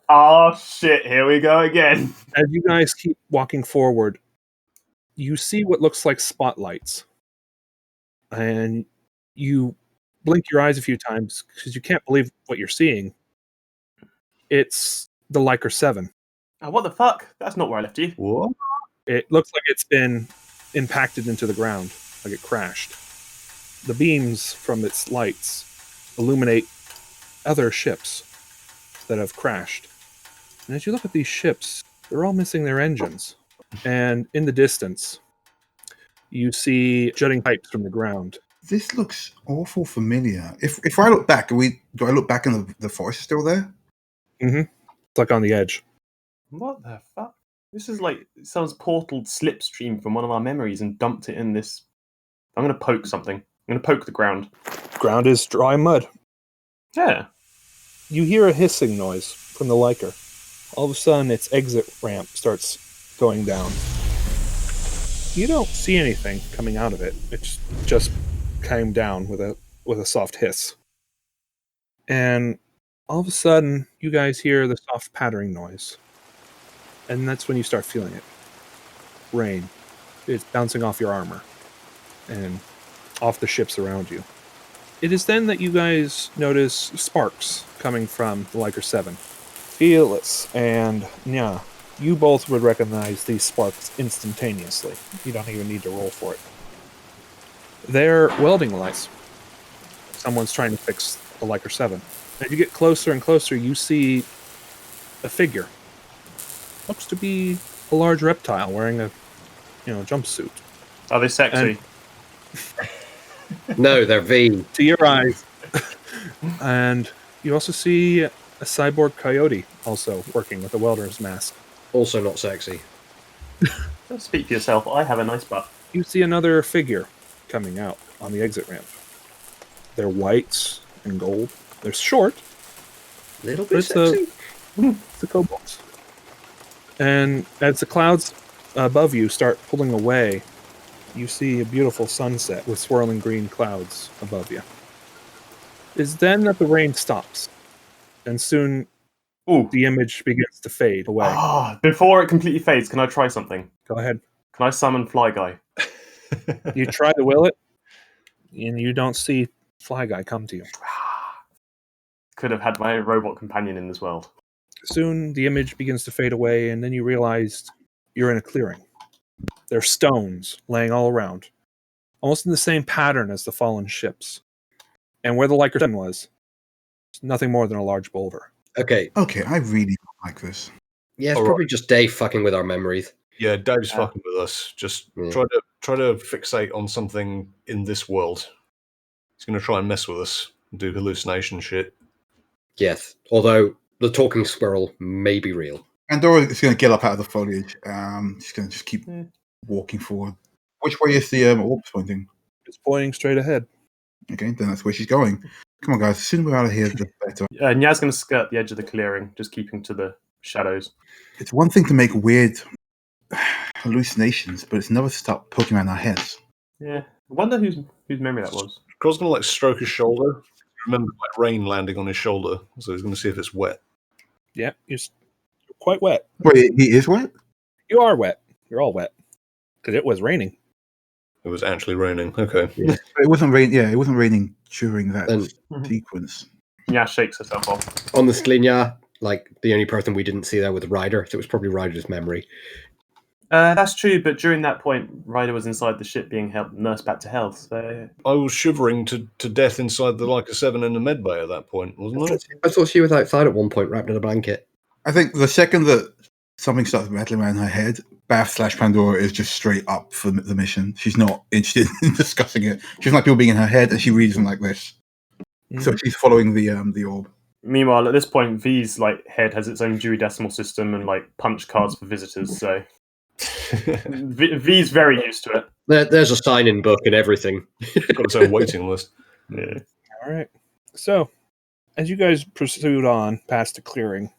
Oh shit, here we go again. As you guys keep walking forward, you see what looks like spotlights. And you blink your eyes a few times because you can't believe what you're seeing. It's the Liker 7. Oh, what the fuck? That's not where I left you. What? It looks like it's been impacted into the ground, like it crashed. The beams from its lights illuminate other ships that have crashed. And as you look at these ships, they're all missing their engines. And in the distance, you see jutting pipes from the ground. This looks awful familiar. If I look back, do I look back and the forest is still there? Mm-hmm. It's like on the edge. What the fuck? This is like someone's portaled slipstream from one of our memories and dumped it in this. I'm going to poke something. I'm going to poke the ground. Ground is dry mud. Yeah. You hear a hissing noise from the Liker. All of a sudden, its exit ramp starts going down. You don't see anything coming out of it. It's just came down with a soft hiss. And all of a sudden, you guys hear the soft pattering noise. And that's when you start feeling it. Rain. It's bouncing off your armor. And off the ships around you. It is then that you guys notice sparks coming from the Liker 7. Felix and Nya, you both would recognize these sparks instantaneously. You don't even need to roll for it. They're welding lights. Someone's trying to fix the Liker 7. As you get closer and closer, you see a figure. Looks to be a large reptile wearing a jumpsuit. Are they sexy? No, they're V. To your eyes. And you also see a cyborg coyote also working with a welder's mask. Also not sexy. Don't speak for yourself. I have a nice butt. You see another figure coming out on the exit ramp. They're white and gold. They're short. Little bit It's sexy. It's a kobold. And as the clouds above you start pulling away, you see a beautiful sunset with swirling green clouds above you. It's then that the rain stops, and soon Ooh. the image begins to fade away. Before it completely fades, can I try something? Go ahead. Can I summon Fly Guy? You try to will it, and you don't see Fly Guy come to you. Could have had my robot companion in this world. Soon the image begins to fade away, and then you realize you're in a clearing. There are stones laying all around, almost in the same pattern as the fallen ships. And where the Liker 7 was, it's nothing more than a large boulder. Okay. Okay, I really don't like this. Yeah, it's All probably just Dave fucking with our memories. Yeah, Dave's fucking with us. Just try to fixate on something in this world. He's going to try and mess with us and do hallucination shit. Yes, although the talking squirrel may be real. Pandora is going to get up out of the foliage. She's going to just keep walking forward. Which way is the orb pointing? It's pointing straight ahead. Okay, then that's where she's going. Come on, guys. The sooner we're out of here, the better. Nya's going to skirt the edge of the clearing, just keeping to the shadows. It's one thing to make weird hallucinations, but it's another to start poking around our heads. Yeah, I wonder whose memory that was. Kroll's going to stroke his shoulder. Remember rain landing on his shoulder, so he's going to see if it's wet. Yeah, you're quite wet. Wait, he is wet? You are wet. You're all wet because it was raining. It was actually raining. Okay. Yeah. It wasn't rain. Yeah, it wasn't raining during that sequence. Nya shakes herself off. On the Sklinya, the only person we didn't see there was Ryder, so it was probably Ryder's memory. That's true, but during that point, Ryder was inside the ship being nursed back to health. So I was shivering to death inside the Leica 7 in the med bay at that point, wasn't I? I thought she was outside at one point, wrapped in a blanket. I think the second that something starts rattling around her head, Bath/Pandora is just straight up for the mission. She's not interested in discussing it. She doesn't like people being in her head, and she reads them like this. So she's following the orb. Meanwhile, at this point, V's head has its own Dewey Decimal System and punch cards for visitors. So V's very used to it. There's a sign-in book and everything. Got its own waiting list. Yeah. All right. So, as you guys pursued on past the clearing,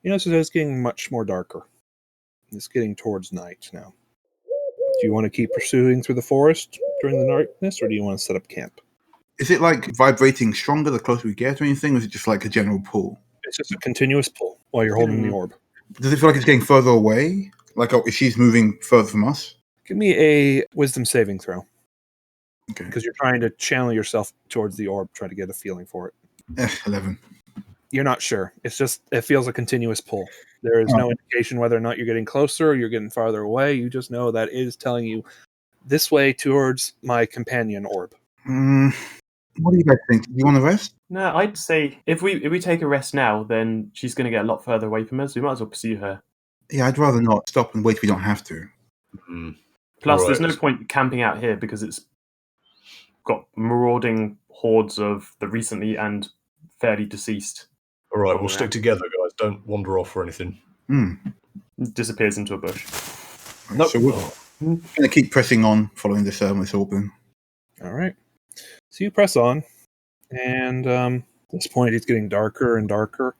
you notice that it's getting much more darker. It's getting towards night now. Do you want to keep pursuing through the forest during the darkness, or do you want to set up camp? Is it vibrating stronger the closer we get or anything, or is it just a general pull? It's just a continuous pull while you're holding the orb. Does it feel like it's getting further away? If she's moving further from us? Give me a wisdom saving throw. Okay. Because you're trying to channel yourself towards the orb, try to get a feeling for it. 11. You're not sure. It's just, it feels a continuous pull. There is no indication whether or not you're getting closer or you're getting farther away. You just know that it is telling you this way towards my companion orb. What do you guys think? Do you want to rest? No, I'd say if we take a rest now, then she's going to get a lot further away from us. We might as well pursue her. Yeah, I'd rather not stop and wait if we don't have to. Plus, there's no point camping out here because it's got marauding hordes of the recently and fairly deceased. All right, we'll stick together, guys. Don't wander off or anything. Disappears into a bush. Right, so we're going to keep pressing on, following this orb then. All right. So you press on, and at this point it's getting darker and darker.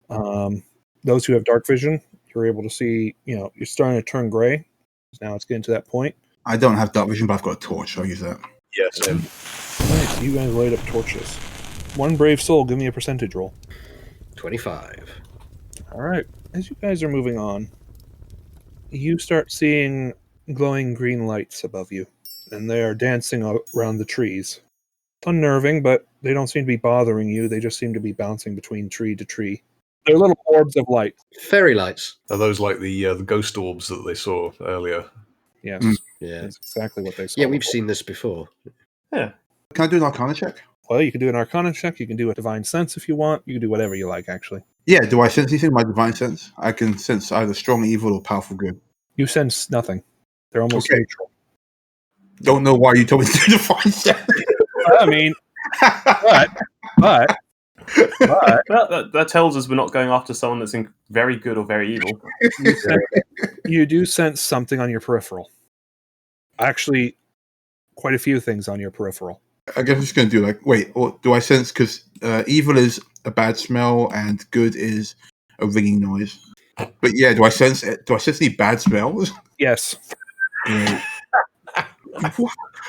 Those who have dark vision, you're able to see, you're starting to turn gray. Now it's getting to that point. I don't have dark vision, but I've got a torch. I'll use that. Yes. Nice. You guys light up torches. One brave soul, give me a percentage roll. 25. All right. As you guys are moving on, you start seeing glowing green lights above you, and they are dancing around the trees. Unnerving, but they don't seem to be bothering you. They just seem to be bouncing between tree to tree. They're little orbs of light. Fairy lights. Are those like the ghost orbs that they saw earlier? Yes. Yeah. That's exactly what they saw. Yeah, we've seen this before. Yeah. Can I do an Arcana check? Well, you can do an Arcana check. You can do a Divine Sense if you want. You can do whatever you like, actually. Yeah, do I sense anything in my divine sense? I can sense either strong evil or powerful good. You sense nothing. They're almost neutral. Don't know why you told me to do divine sense. I mean, but that tells us we're not going after someone that's very good or very evil. you do sense something on your peripheral. Actually, quite a few things on your peripheral. I guess I'm just going to do or do I sense, because evil is a bad smell and good is a ringing noise. But yeah, do I sense any bad smells? Yes.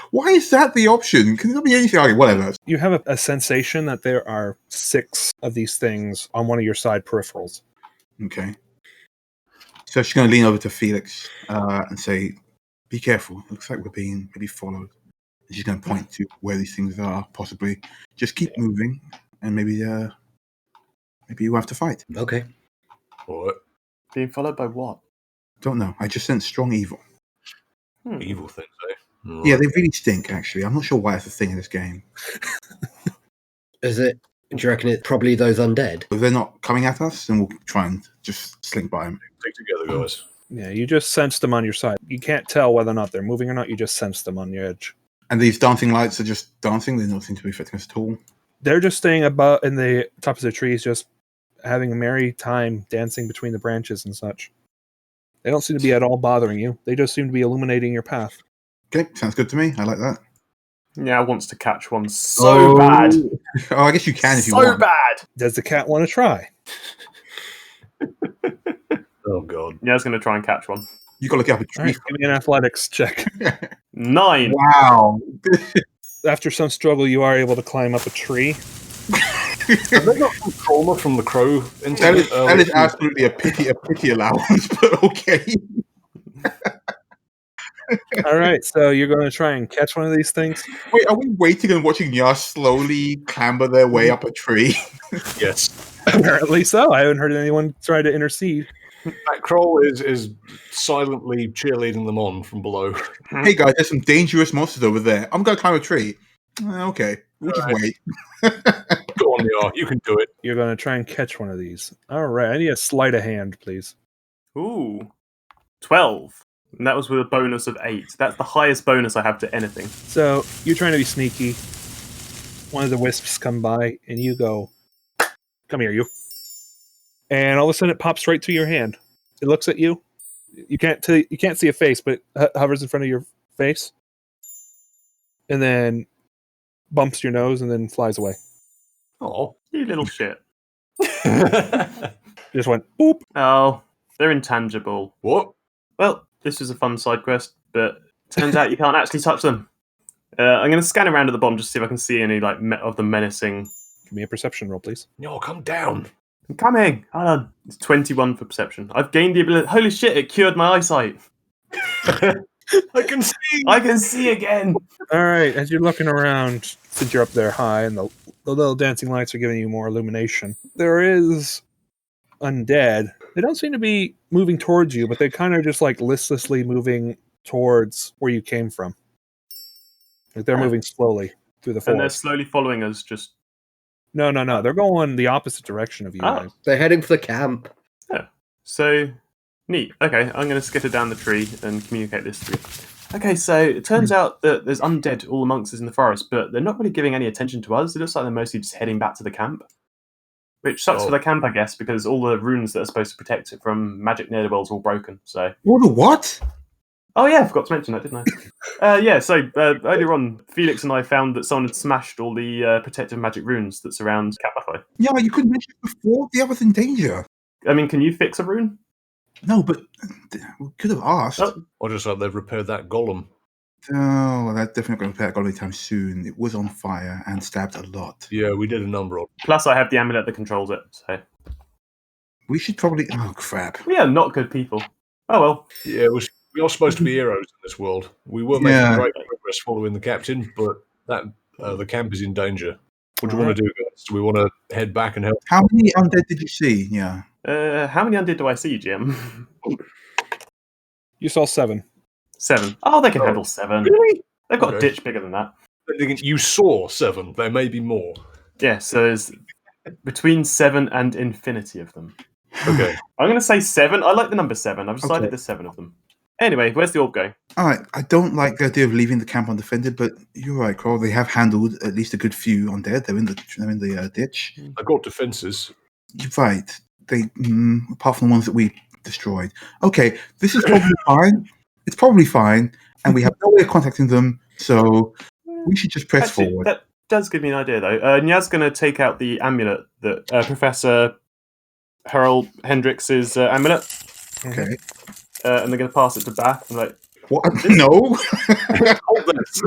Why is that the option? Can there be anything? Okay, whatever. You have a sensation that there are 6 of these things on one of your side peripherals. Okay. So she's going to lean over to Felix and say, be careful. It looks like we're being maybe followed. And she's going to point to where these things are, possibly. Just keep moving, and maybe you have to fight. Okay. What? Being followed by what? Don't know. I just sense strong evil. Evil things, eh? Right. Yeah, they really stink, actually. I'm not sure why it's a thing in this game. Is it? Do you reckon it's probably those undead? If they're not coming at us, then we'll try and just slink by them. Stick together, guys. Yeah, you just sense them on your side. You can't tell whether or not they're moving or not. You just sense them on your edge. And these dancing lights are just dancing. They don't seem to be affecting us at all. They're just staying above in the tops of the trees, just having a merry time dancing between the branches and such. They don't seem to be at all bothering you. They just seem to be illuminating your path. Okay, sounds good to me. I like that. Yeah, wants to catch one so bad. Oh, I guess you can if you So want. bad. Does the cat want to try? Oh god. Yeah, I was going to try and catch one. You got to look up a All tree. right, give me an athletics check. 9. Wow. After some struggle, you are able to climb up a tree. Have they got some trauma from the crow That incident? is absolutely a pity allowance, but okay. All right, so you're going to try and catch one of these things? Wait, are we waiting and watching Yas slowly clamber their way up a tree? Yes. Apparently so. I haven't heard anyone try to intercede. That Kroll is silently cheerleading them on from below. Hey guys, there's some dangerous monsters over there. I'm going to climb a tree. Okay, we'll just wait. Go on, Yar, you can do it. You're going to try and catch one of these. All right, I need a sleight of hand, please. Ooh. 12. And that was with a bonus of 8. That's the highest bonus I have to anything. So you're trying to be sneaky. One of the wisps come by, and you go, "Come here, you!" And all of a sudden, it pops right through your hand. It looks at you. You can't see a face, but it hovers in front of your face, and then bumps your nose, and then flies away. Oh. You little shit. Just went boop. Oh, they're intangible. What? Well, this was a fun side quest, but turns out you can't actually touch them. I'm going to scan around at the bottom just to see if I can see any of the menacing. Give me a perception roll, please. No, come down. I'm coming. Hold on. It's 21 for perception. I've gained the ability. Holy shit! It cured my eyesight. I can see. I can see again. All right, as you're looking around, since you're up there high and the little dancing lights are giving you more illumination, there is undead. They don't seem to be moving towards you, but they kind of just like listlessly moving towards where you came from. Like they're moving slowly through the And they're forest. slowly following us. Just No. They're going the opposite direction of you Ah. guys. They're heading for the camp. so neat. Okay, I'm going to skitter down the tree and communicate this to you. Okay, so it turns out that there's undead all amongst us in the forest, but they're not really giving any attention to us. It looks like they're mostly just heading back to the camp. Which sucks for the camp, I guess, because all the runes that are supposed to protect it from magic ne'er-do-wells are all broken. So, What? oh yeah, I forgot to mention that, didn't I? So earlier on, Felix and I found that someone had smashed all the protective magic runes that surround Camp Hummingbird. Yeah, you couldn't mention it before. The other's in danger. I mean, can you fix a rune? No, but we could have asked. Oh. Or just like they've repaired that golem. Oh, that's definitely going to repair it anytime soon. It was on fire and stabbed a lot. Yeah, we did a number of. Plus, I have the amulet that controls it. So We should probably. Oh, crap. we are not good people. Oh well. Yeah, we are supposed to be heroes in this world. We were making Yeah. great progress following the captain, but that the camp is in danger. What do you want to do, guys? Do we want to head back and help? How many undead did you see? Yeah. How many undead do I see, Jim? You saw 7. 7. Oh, they can handle 7. Really? They've got a Okay. ditch bigger than that. You saw 7. There may be more. Yeah, so there's between 7 and infinity of them. Okay. I'm going to say 7. I like the number 7. I've decided Okay. there's 7 of them. Anyway, where's the orb going? All right. I don't like the idea of leaving the camp undefended, but you're right, Kroll. They have handled at least a good few undead. They're in the ditch. I've got defences. You're right. They apart from the ones that we destroyed. Okay, this is probably fine. It's probably fine, and we have no way of contacting them, so we should just press Actually, forward. that does give me an idea, though. Nyaz's going to take out the amulet that Professor Harold Hendrix's amulet, Okay. and they're going to pass it to Bath. And like, What? No. Hold this.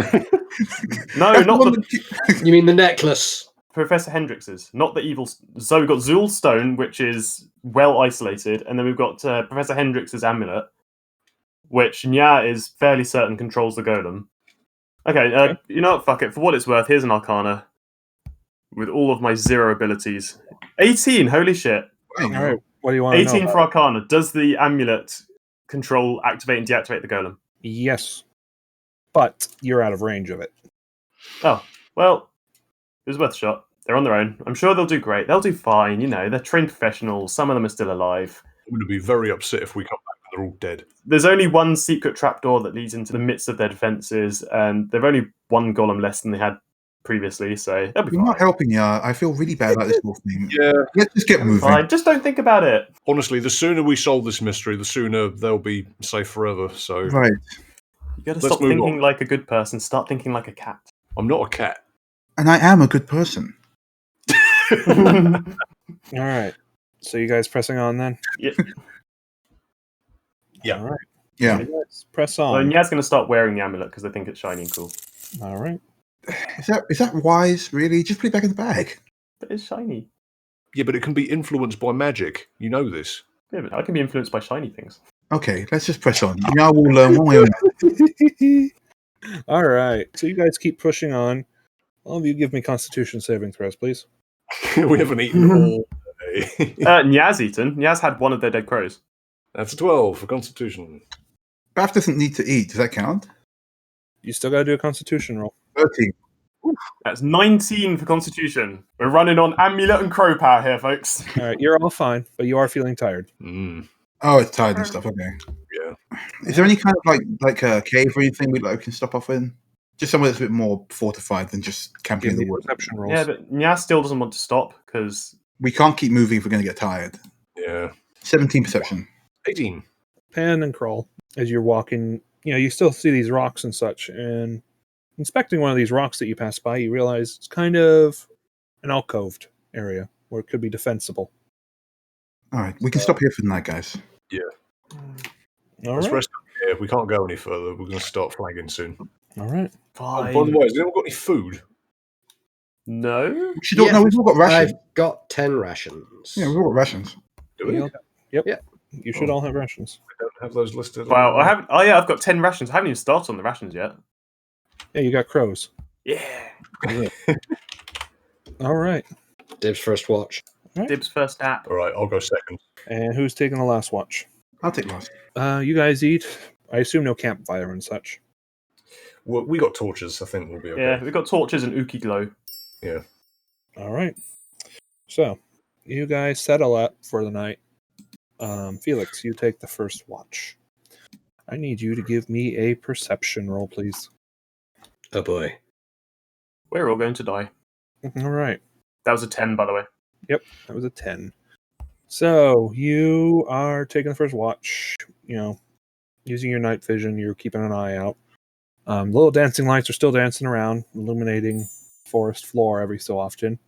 no, That's not one the that- You mean the necklace? Professor Hendrix's, not the evil. So we've got Zuul stone, which is well isolated, and then we've got Professor Hendrix's amulet, which Nya is fairly certain controls the golem. Okay, you know what? Fuck it. For what it's worth, here's an Arcana with all of my 0 abilities. 18. Holy shit. There you All go. right, what do you want to 18 know? for Arcana. Does the amulet control, activate, and deactivate the golem? Yes, but you're out of range of it. Oh, well, it was worth a shot. They're on their own. I'm sure they'll do great. They'll do fine. You know, they're trained professionals. Some of them are still alive. I'm going to be very upset if we come back they're all dead. There's only one secret trapdoor that leads into the midst of their defences, and they've only one golem less than they had previously, so they'll be You're fine. not helping, yeah. I feel really bad about this whole thing. Yeah. Let's just get moving. Fine, just don't think about it. Honestly, the sooner we solve this mystery, the sooner they'll be safe forever. So Right. You gotta Let's stop move thinking on. like a good person, start thinking like a cat. I'm not a cat. And I am a good person. All right. So you guys pressing on then? Yeah. Yeah. All right. Yeah. You guys press So on. Nyaz going to start wearing the amulet because they think it's shiny and cool. All right. Is that wise, really? Just put it back in the bag. But it's shiny. Yeah, but it can be influenced by magic. You know this. Yeah, but I can be influenced by shiny things. Okay, let's just press on. Now we'll learn one way or another. All right. So you guys keep pushing on. All of you give me Constitution saving throws, please. We haven't eaten all day. Nyaz eaten. Nyaz had one of their dead crows. That's a 12 for Constitution. Bath doesn't need to eat. Does that count? You still got to do a Constitution roll. 13. That's 19 for Constitution. We're running on amulet and crow power here, folks. All right. You're all fine, but you are feeling tired. Oh, it's tired and stuff. Okay. Yeah. Is there any kind of like a cave or anything we can stop off in? Just somewhere that's a bit more fortified than just camping Give in me the woods. perception rolls. Yeah, but Nyaz still doesn't want to stop because We can't keep moving if we're going to get tired. Yeah. 17 perception. 18. Pan and Kroll, as you're walking, you still see these rocks and such, and inspecting one of these rocks that you pass by, you realize it's kind of an alcoved area where it could be defensible. All right, we can stop here for the night, guys. All Let's right. rest up here. If we can't go any further, we're going to start flagging soon. All right. Oh, fine. by the way, has anyone got any food? No? You don't know, we've all got rations. I've got 10 rations. Yeah, we've all got rations. Do we? Yep. Yeah. You should all have rations. I don't have those listed. Wow, I haven't. Oh yeah, I've got 10 rations. I haven't even started on the rations yet. Yeah, you got crows. Yeah. All right. Dibs first watch. Dibs first app. All right, I'll go second. And who's taking the last watch? I'll take last. You guys eat. I assume no campfire and such. Well, we got torches. I think we'll be okay. Yeah, we've got torches and Uki glow. Yeah. All right. So, you guys settle up for the night. Felix, you take the first watch. I need you to give me a perception roll, please. Oh boy. We're all going to die. All right. That was a 10, by the way. Yep, that was a 10. So, you are taking the first watch, using your night vision, you're keeping an eye out. The little dancing lights are still dancing around, illuminating forest floor every so often.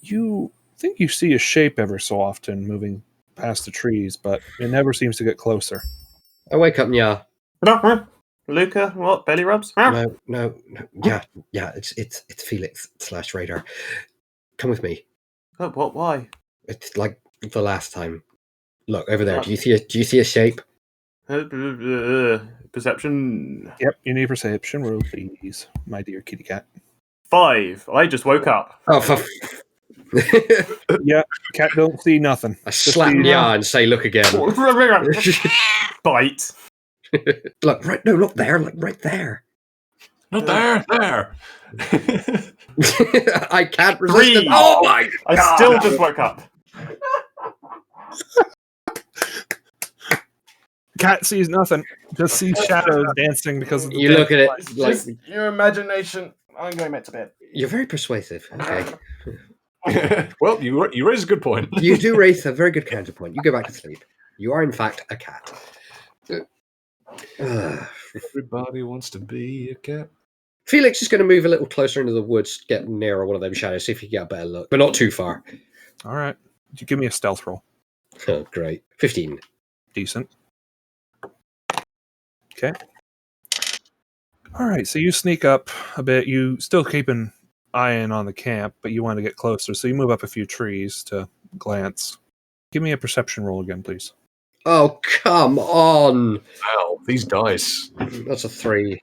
You think you see a shape ever so often moving past the trees, but it never seems to get closer. I wake up, yeah. Luca, what? Belly rubs? No. Yeah, it's Felix / Radar. Come with me. Oh, what? Why? It's like the last time. Look over there. Do you see a shape? Perception. Yep, you need a perception roll, please, my dear kitty cat. 5. I just woke up. Oh, Yeah, cat don't see nothing. I slap Nya and say, "Look again." Bite. Look, right? No, not there. Like right there. Not there. I can't resist 3. it. Oh my I God. still just woke up. Cat sees nothing, just sees shadows dancing because of the You dead look at it light. like Just your imagination. I'm going back to bed. you're very persuasive. Okay, Well, you raise a good point. you do raise a very good counterpoint. You go back to sleep. You are in fact a cat. Everybody wants to be a cat. Felix is going to move a little closer into the woods, get nearer one of them shadows, see if he can get a better look, but not too far. All right, you give me a stealth roll. Oh, great. 15. Decent. Okay. All right, so you sneak up a bit. You still keep an eye in on the camp, but you want to get closer, so you move up a few trees to glance. Give me a perception roll again, please. Oh, come on. Wow, these dice. That's a 3.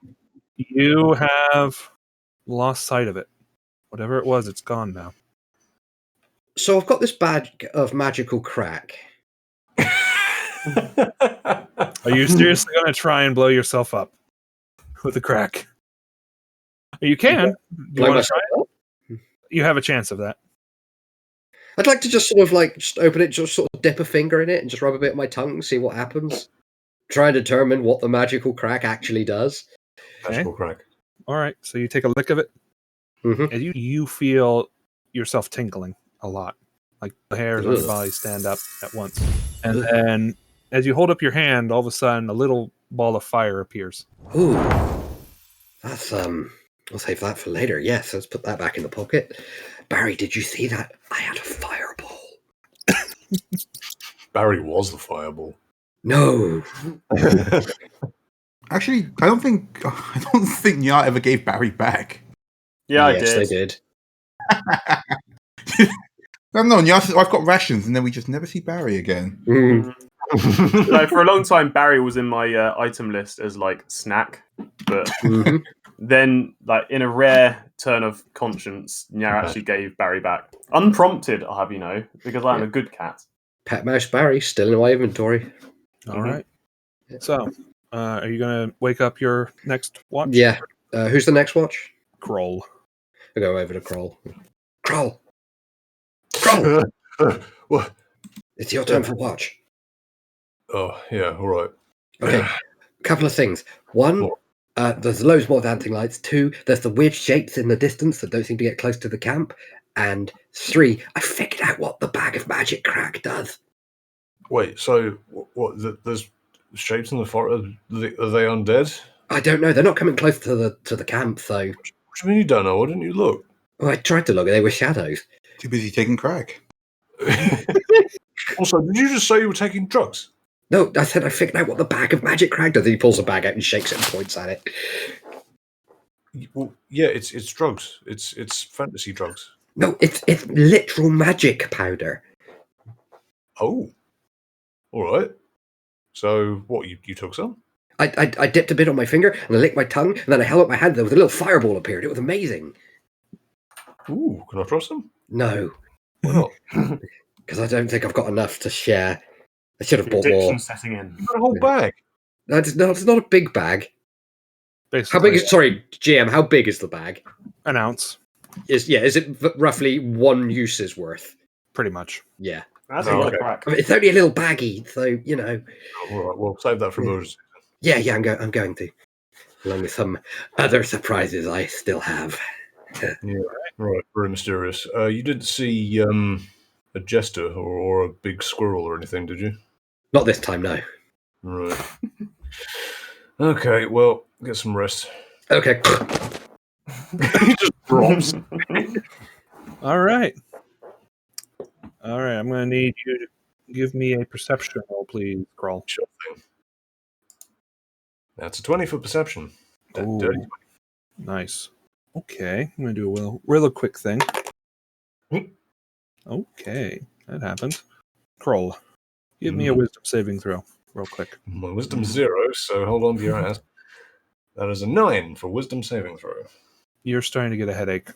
You have lost sight of it. Whatever it was, it's gone now. So I've got this bag of magical crack. Are you seriously going to try and blow yourself up with a crack? You can. You Blow want to myself try? up? You have a chance of that. I'd like to just sort of like just open it, just sort of dip a finger in it and just rub a bit of my tongue and see what happens. try and determine what the magical crack actually does. Magical crack. All right, so you take a lick of it, Mhm. and you feel yourself tingling a lot. Like the hairs on your Ugh. body stand up at once. And then as you hold up your hand, all of a sudden a little ball of fire appears. Ooh, that's I'll save that for later. Yes, let's put that back in the pocket. Barry, did you see that? I had a fireball. Barry was the fireball. No. Actually, I don't think Nyat ever gave Barry back. Yeah, yes, I they did. I don't know. Nyat says, I've got rations, and then we just never see Barry again. Mm. Like, for a long time, Barry was in my item list as like snack, but Mhm. then, like in a rare turn of conscience, Nya actually gave Barry back, unprompted. I'll have you know, because I'm a good cat. Pet Mouse Barry still in my inventory. All right. So, are you going to wake up your next watch? Yeah. Who's the next watch? Kroll. I'll go over to Kroll. Kroll! Kroll! What? It's your turn for watch. Oh, yeah, all right. Okay. A couple of things. One, there's loads more dancing lights. 2, there's the weird shapes in the distance that don't seem to get close to the camp. And 3, I figured out what the bag of magic crack does. Wait, so what? There's shapes in the forest. Are they undead? I don't know. They're not coming close to the camp, so. What do you mean you don't know? Why didn't you look? Well, I tried to look. They were shadows. Too busy taking crack. Also, did you just say you were taking drugs? No, I said I figured out what the bag of magic crack does. He pulls a bag out and shakes it and points at it. Well, yeah, it's drugs. It's fantasy drugs. No, it's literal magic powder. Oh, all right. So what? You took some? I dipped a bit on my finger and I licked my tongue and then I held up my hand. There was a little fireball appeared. It was amazing. Ooh, can I try some? No, Why not? because I don't think I've got enough to share. I should have bought Addiction more. setting in. You got a whole bag. It's not a big bag. Basically, How big is? Sorry, GM. How big is the bag? an ounce, Is it roughly one use's worth? pretty much. Yeah. That's Oh, a lot okay. of crack. I mean, it's only a little baggy, so you know. All right, well, save that for emergency. Yeah, I'm going to, along with some other surprises I still have. Yeah, right. Very mysterious. You didn't see a jester or a big squirrel or anything, did you? Not this time, no. Right. Okay, well, get some rest. Okay. He just drops. All right. I'm going to need you to give me a perception roll, please, Kroll. Sure thing. That's a 20 for perception. Ooh. Dirty. Nice. Okay, I'm going to do a real quick thing. Okay, that happened. Kroll, give me a wisdom saving throw, real quick. My wisdom's 0, so hold on to your ass. That is a 9 for wisdom saving throw. You're starting to get a headache.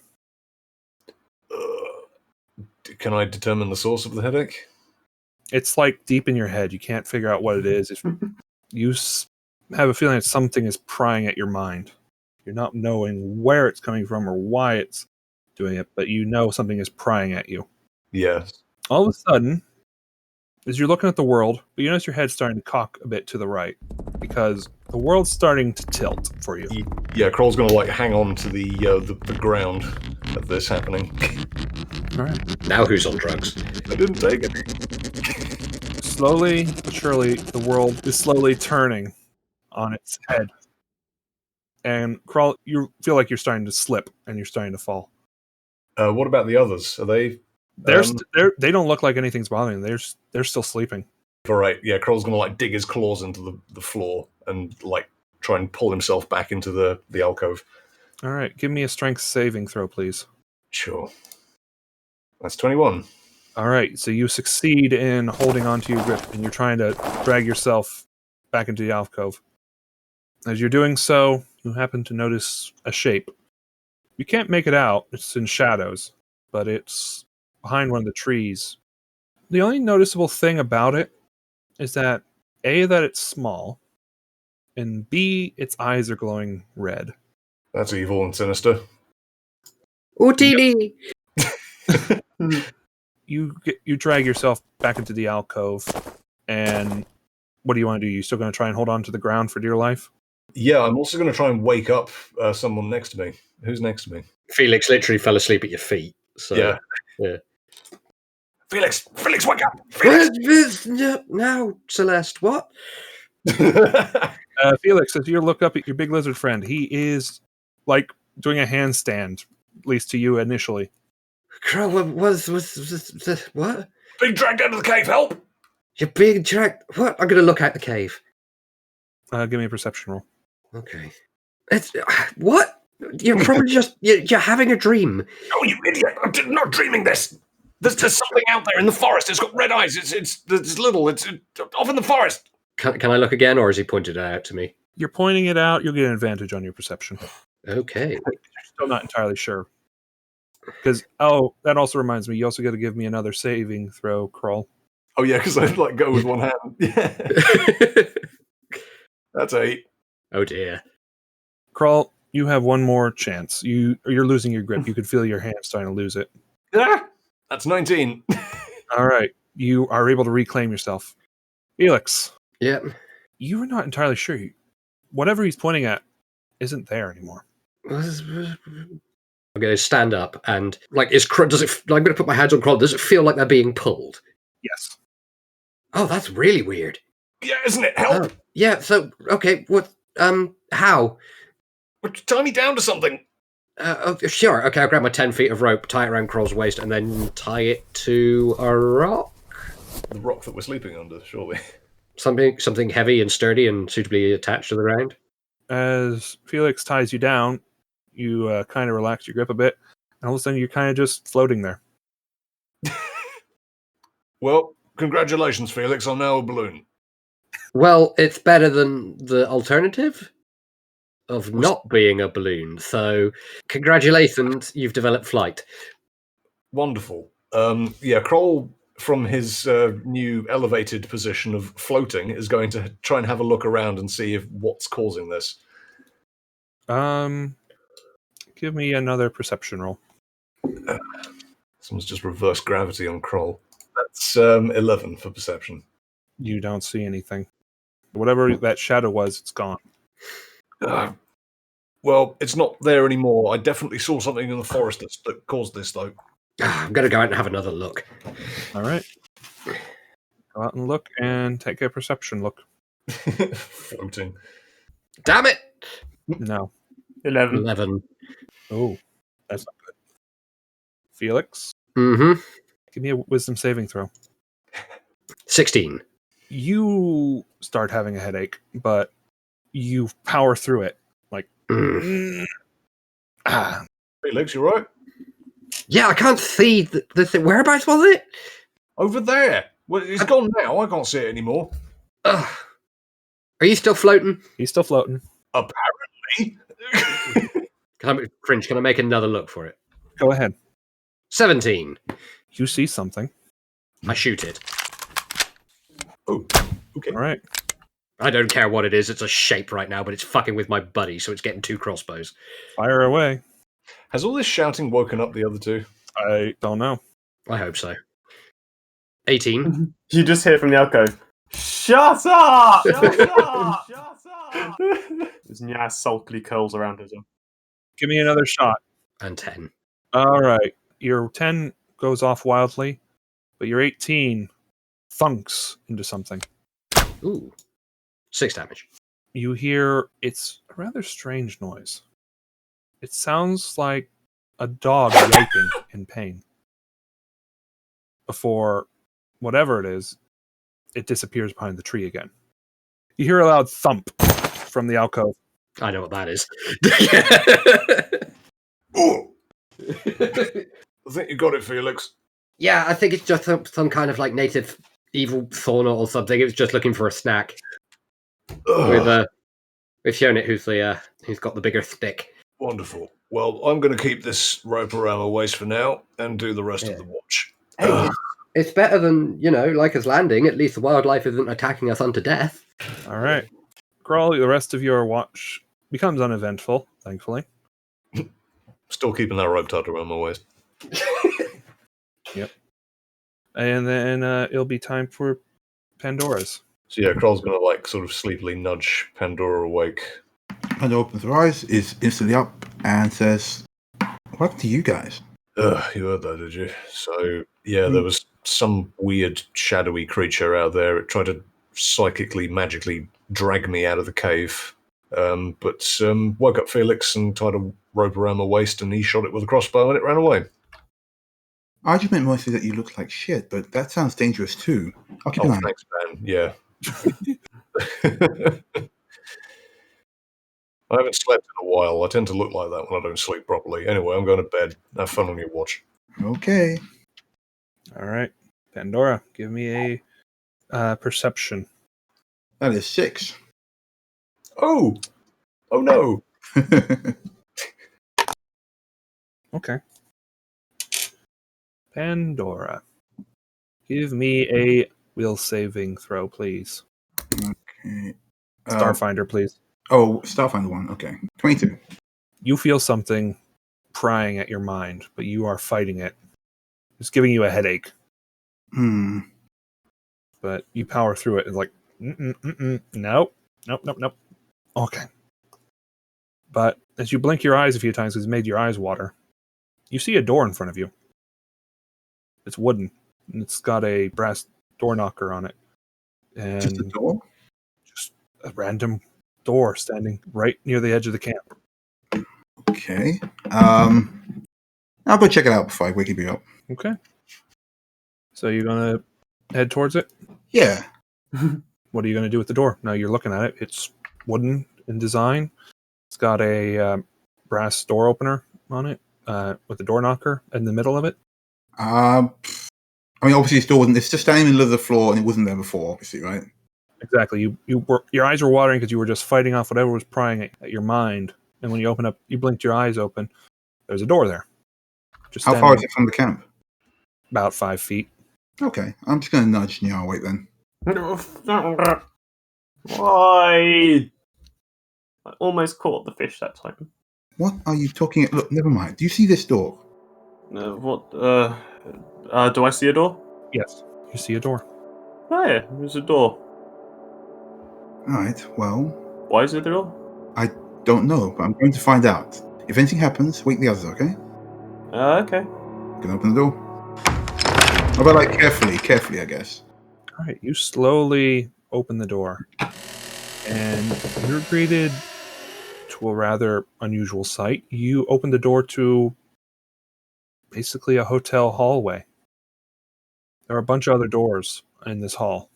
Can I determine the source of the headache? It's like deep in your head. You can't figure out what it is. You have a feeling that something is prying at your mind. You're not knowing where it's coming from or why it's doing it, but you know something is prying at you. Yes. All of a sudden, as you're looking at the world, but you notice your head's starting to cock a bit to the right because the world's starting to tilt for you. Yeah, Kroll's going to hang on to the ground of this happening. All right. Now who's on drugs? I didn't take it. Slowly but surely, the world is slowly turning on its head. And Kroll, you feel like you're starting to slip and you're starting to fall. What about the others? Are they? They don't look like anything's bothering them. They're still sleeping. All right. Yeah, Kroll's going to dig his claws into the floor and try and pull himself back into the alcove. All right, give me a strength saving throw, please. Sure. That's 21. All right, so you succeed in holding onto your grip, and you're trying to drag yourself back into the alcove. As you're doing so, you happen to notice a shape. You can't make it out. It's in shadows, but it's behind one of the trees. The only noticeable thing about it is that A, that it's small, and B, its eyes are glowing red. That's evil and sinister. Houdini! You drag yourself back into the alcove, and What do you want to do? You still going to try and hold on to the ground for dear life? Yeah, I'm also going to try and wake up someone next to me. Who's next to me? Felix literally fell asleep at your feet. So Yeah. Felix, wake up! Felix! Now, Celeste, what? Felix, as you look up at your big lizard friend, he is like doing a handstand, at least to you initially. Kroll, was what? Being dragged out of the cave, help! You're being dragged. What? I'm going to look out the cave. Give me a perception roll. Okay. It's what? You're probably just you're having a dream. Oh, you idiot! I'm not dreaming this. There's something out there in the forest. It's got red eyes. It's little. It's off in the forest. Can I look again, or has he pointed it out to me? You're pointing it out. You'll get an advantage on your perception. Okay. Still not entirely sure. Because that also reminds me. You also got to give me another saving throw, Kroll. Oh yeah, because I go with one hand. Yeah, that's 8. Oh dear. Kroll, you have one more chance. You're losing your grip. You could feel your hand starting to lose it. Ah, that's 19. All right, you are able to reclaim yourself. Felix. Yep. You were not entirely sure. Whatever he's pointing at isn't there anymore. I'm going to stand up and does it? I'm going to put my hands on Kroll. Does it feel like they're being pulled? Yes. Oh, that's really weird. Yeah, isn't it? Help! Yeah. So okay, what? How? Tie me down to something. Sure. Okay, I'll grab my 10 feet of rope, tie it around Kroll's waist, and then tie it to a rock. The rock that we're sleeping under, surely. Something heavy and sturdy and suitably attached to the ground. As Felix ties you down, you kind of relax your grip a bit, and all of a sudden you're kind of just floating there. Well, congratulations, Felix. I'm now a balloon. Well, it's better than the alternative of not being a balloon. So, congratulations, you've developed flight. Wonderful. Kroll, from his new elevated position of floating, is going to try and have a look around and see what's causing this. Give me another perception roll. Someone's just reverse gravity on Kroll. That's 11 for perception. You don't see anything. Whatever that shadow was, it's gone. Well, it's not there anymore. I definitely saw something in the forest that caused this, though. I'm going to go out and have another look. All right. Go out and look and take a perception look. Floating. Damn it! No. 11. Oh, that's not good. Felix? Mm-hmm. Give me a wisdom saving throw. 16. You start having a headache, but you power through it. Felix, you right? Yeah, I can't see the thing. Whereabouts was it? Over there. Well, it's gone now. I can't see it anymore. Are you still floating? He's still floating. Apparently. Can I make another look for it? Go ahead. 17. You see something. I shoot it. Oh, okay. All right. I don't care what it is. It's a shape right now, but it's fucking with my buddy, so it's getting 2 crossbows. Fire away. Has all this shouting woken up the other two? I don't know. I hope so. 18. You just hear from the alcove, "Shut up! Shut up! Shut up!" His Nyas sulkily curls around his arm. Give me another shot. And 10. All right. Your 10 goes off wildly, but your 18 thunks into something. Ooh. 6 damage. You hear it's a rather strange noise. It sounds like a dog yelping in pain. Before whatever it is, it disappears behind the tree again. You hear a loud thump from the alcove. I know what that is. Oh! I think you got it, Felix. Yeah, I think it's just some kind of native evil fauna or something. It was just looking for a snack. We've shown it who's got the bigger stick. Wonderful. Well, I'm going to keep this rope around my waist for now and do the rest of the watch. Hey, it's better than, like us landing. At least the wildlife isn't attacking us unto death. All right. Kroll, the rest of your watch becomes uneventful, thankfully. Still keeping that rope tied around my waist. Yep. And then it'll be time for Pandora's. So yeah, Kroll's gonna like sort of sleepily nudge Pandora awake. Pandora opens her eyes, is instantly up, and says, "What happened to you guys?" You heard that, did you? So yeah, there was some weird shadowy creature out there. It tried to psychically, magically drag me out of the cave. But woke up Felix and tied a rope around my waist, and he shot it with a crossbow, and it ran away. I just meant mostly that you look like shit, but that sounds dangerous too. I'll keep an eye. Thanks, man. Yeah. I haven't slept in a while. I tend to look like that when I don't sleep properly. Anyway, I'm going to bed. Have fun on your watch. Okay. All right. Pandora, give me a perception. That is 6. Oh no. Okay. Pandora, give me a will saving throw, please. Okay. Starfinder, please. Oh, Starfinder 1. Okay. 22. You feel something prying at your mind, but you are fighting it. It's giving you a headache, but you power through it. It's like, nope. Okay. But as you blink your eyes a few times, it's made your eyes water. You see a door in front of you. It's wooden, and it's got a brass door knocker on it. And Just a door? just a random door standing right near the edge of the camp. Okay. I'll go check it out before I wake you up. Okay. So you're going to head towards it? Yeah. What are you going to do with the door? Now you're looking at it. It's wooden in design. It's got a brass door opener on it with a door knocker in the middle of it. I mean, obviously, it still wasn't. It's just standing in the middle of the floor, and it wasn't there before, obviously, right? Exactly. Your eyes were watering because you were just fighting off whatever was prying at your mind. And when you open up, you blinked your eyes open. There's a door there. Just How far is it from the camp? About 5 feet. Okay, I'm just going to nudge Nya awake then. Why? I almost caught the fish that time. What are you talking? Look, never mind. Do you see this door? Do I see a door? Yes. You see a door. Oh yeah, there's a door. All right. Well, Why is there a door? I don't know, but I'm going to find out. If anything happens, wake the others. Okay? Okay. I'm gonna open the door. How about like carefully, I guess. All right. You slowly open the door. And you're greeted to a rather unusual sight. You open the door to basically a hotel hallway. There are a bunch of other doors in this hall.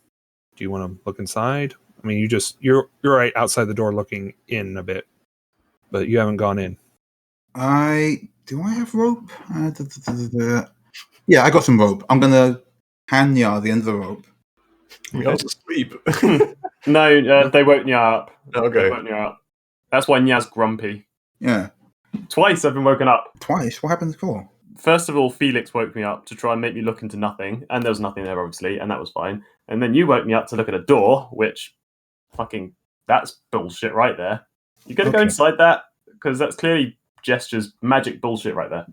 Do you want to look inside? I mean, you're right outside the door looking in a bit, but you haven't gone in. Do I have rope? Yeah, I got some rope. I'm gonna hand Nya the end of the rope. Nya's asleep. No, they woke Nya up. Okay. They woke Nya up. That's why Nya's grumpy. Yeah, Twice I've been woken up. twice. What happened before? First of all, Felix woke me up to try and make me look into nothing, and there was nothing there, obviously, and that was fine. And then you woke me up to look at a door, which, that's bullshit right there. You gonna go Okay. inside that? Because that's clearly gestures, magic bullshit right there.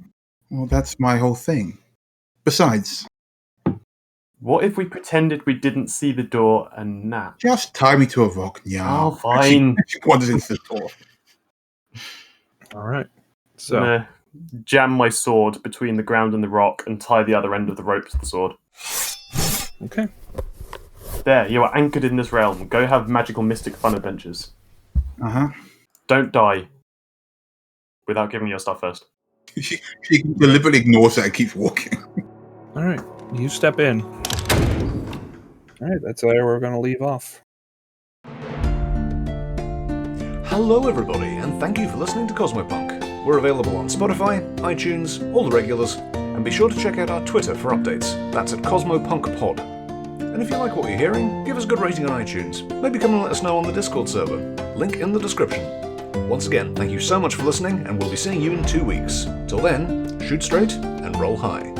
Well, that's my whole thing. Besides, What if we pretended we didn't see the door and nap? just tie me to a rock, Nya. Oh, fine. She wanders into the door. All right. So, I'm gonna jam my sword between the ground and the rock and tie the other end of the rope to the sword. okay. There, you are anchored in this realm. Go have magical mystic fun adventures. Uh-huh. Don't die without giving me your stuff first. She deliberately ignores it and keeps walking. All right. You step in. All right. That's where we're going to leave off. Hello, everybody, and thank you for listening to Cosmopunk. We're available on Spotify, iTunes, all the regulars, and be sure to check out our Twitter for updates. That's at CosmopunkPod. And if you like what you're hearing, give us a good rating on iTunes. Maybe come and let us know on the Discord server. Link in the description. Once again, thank you so much for listening, and we'll be seeing you in 2 weeks. Till then, shoot straight and roll high.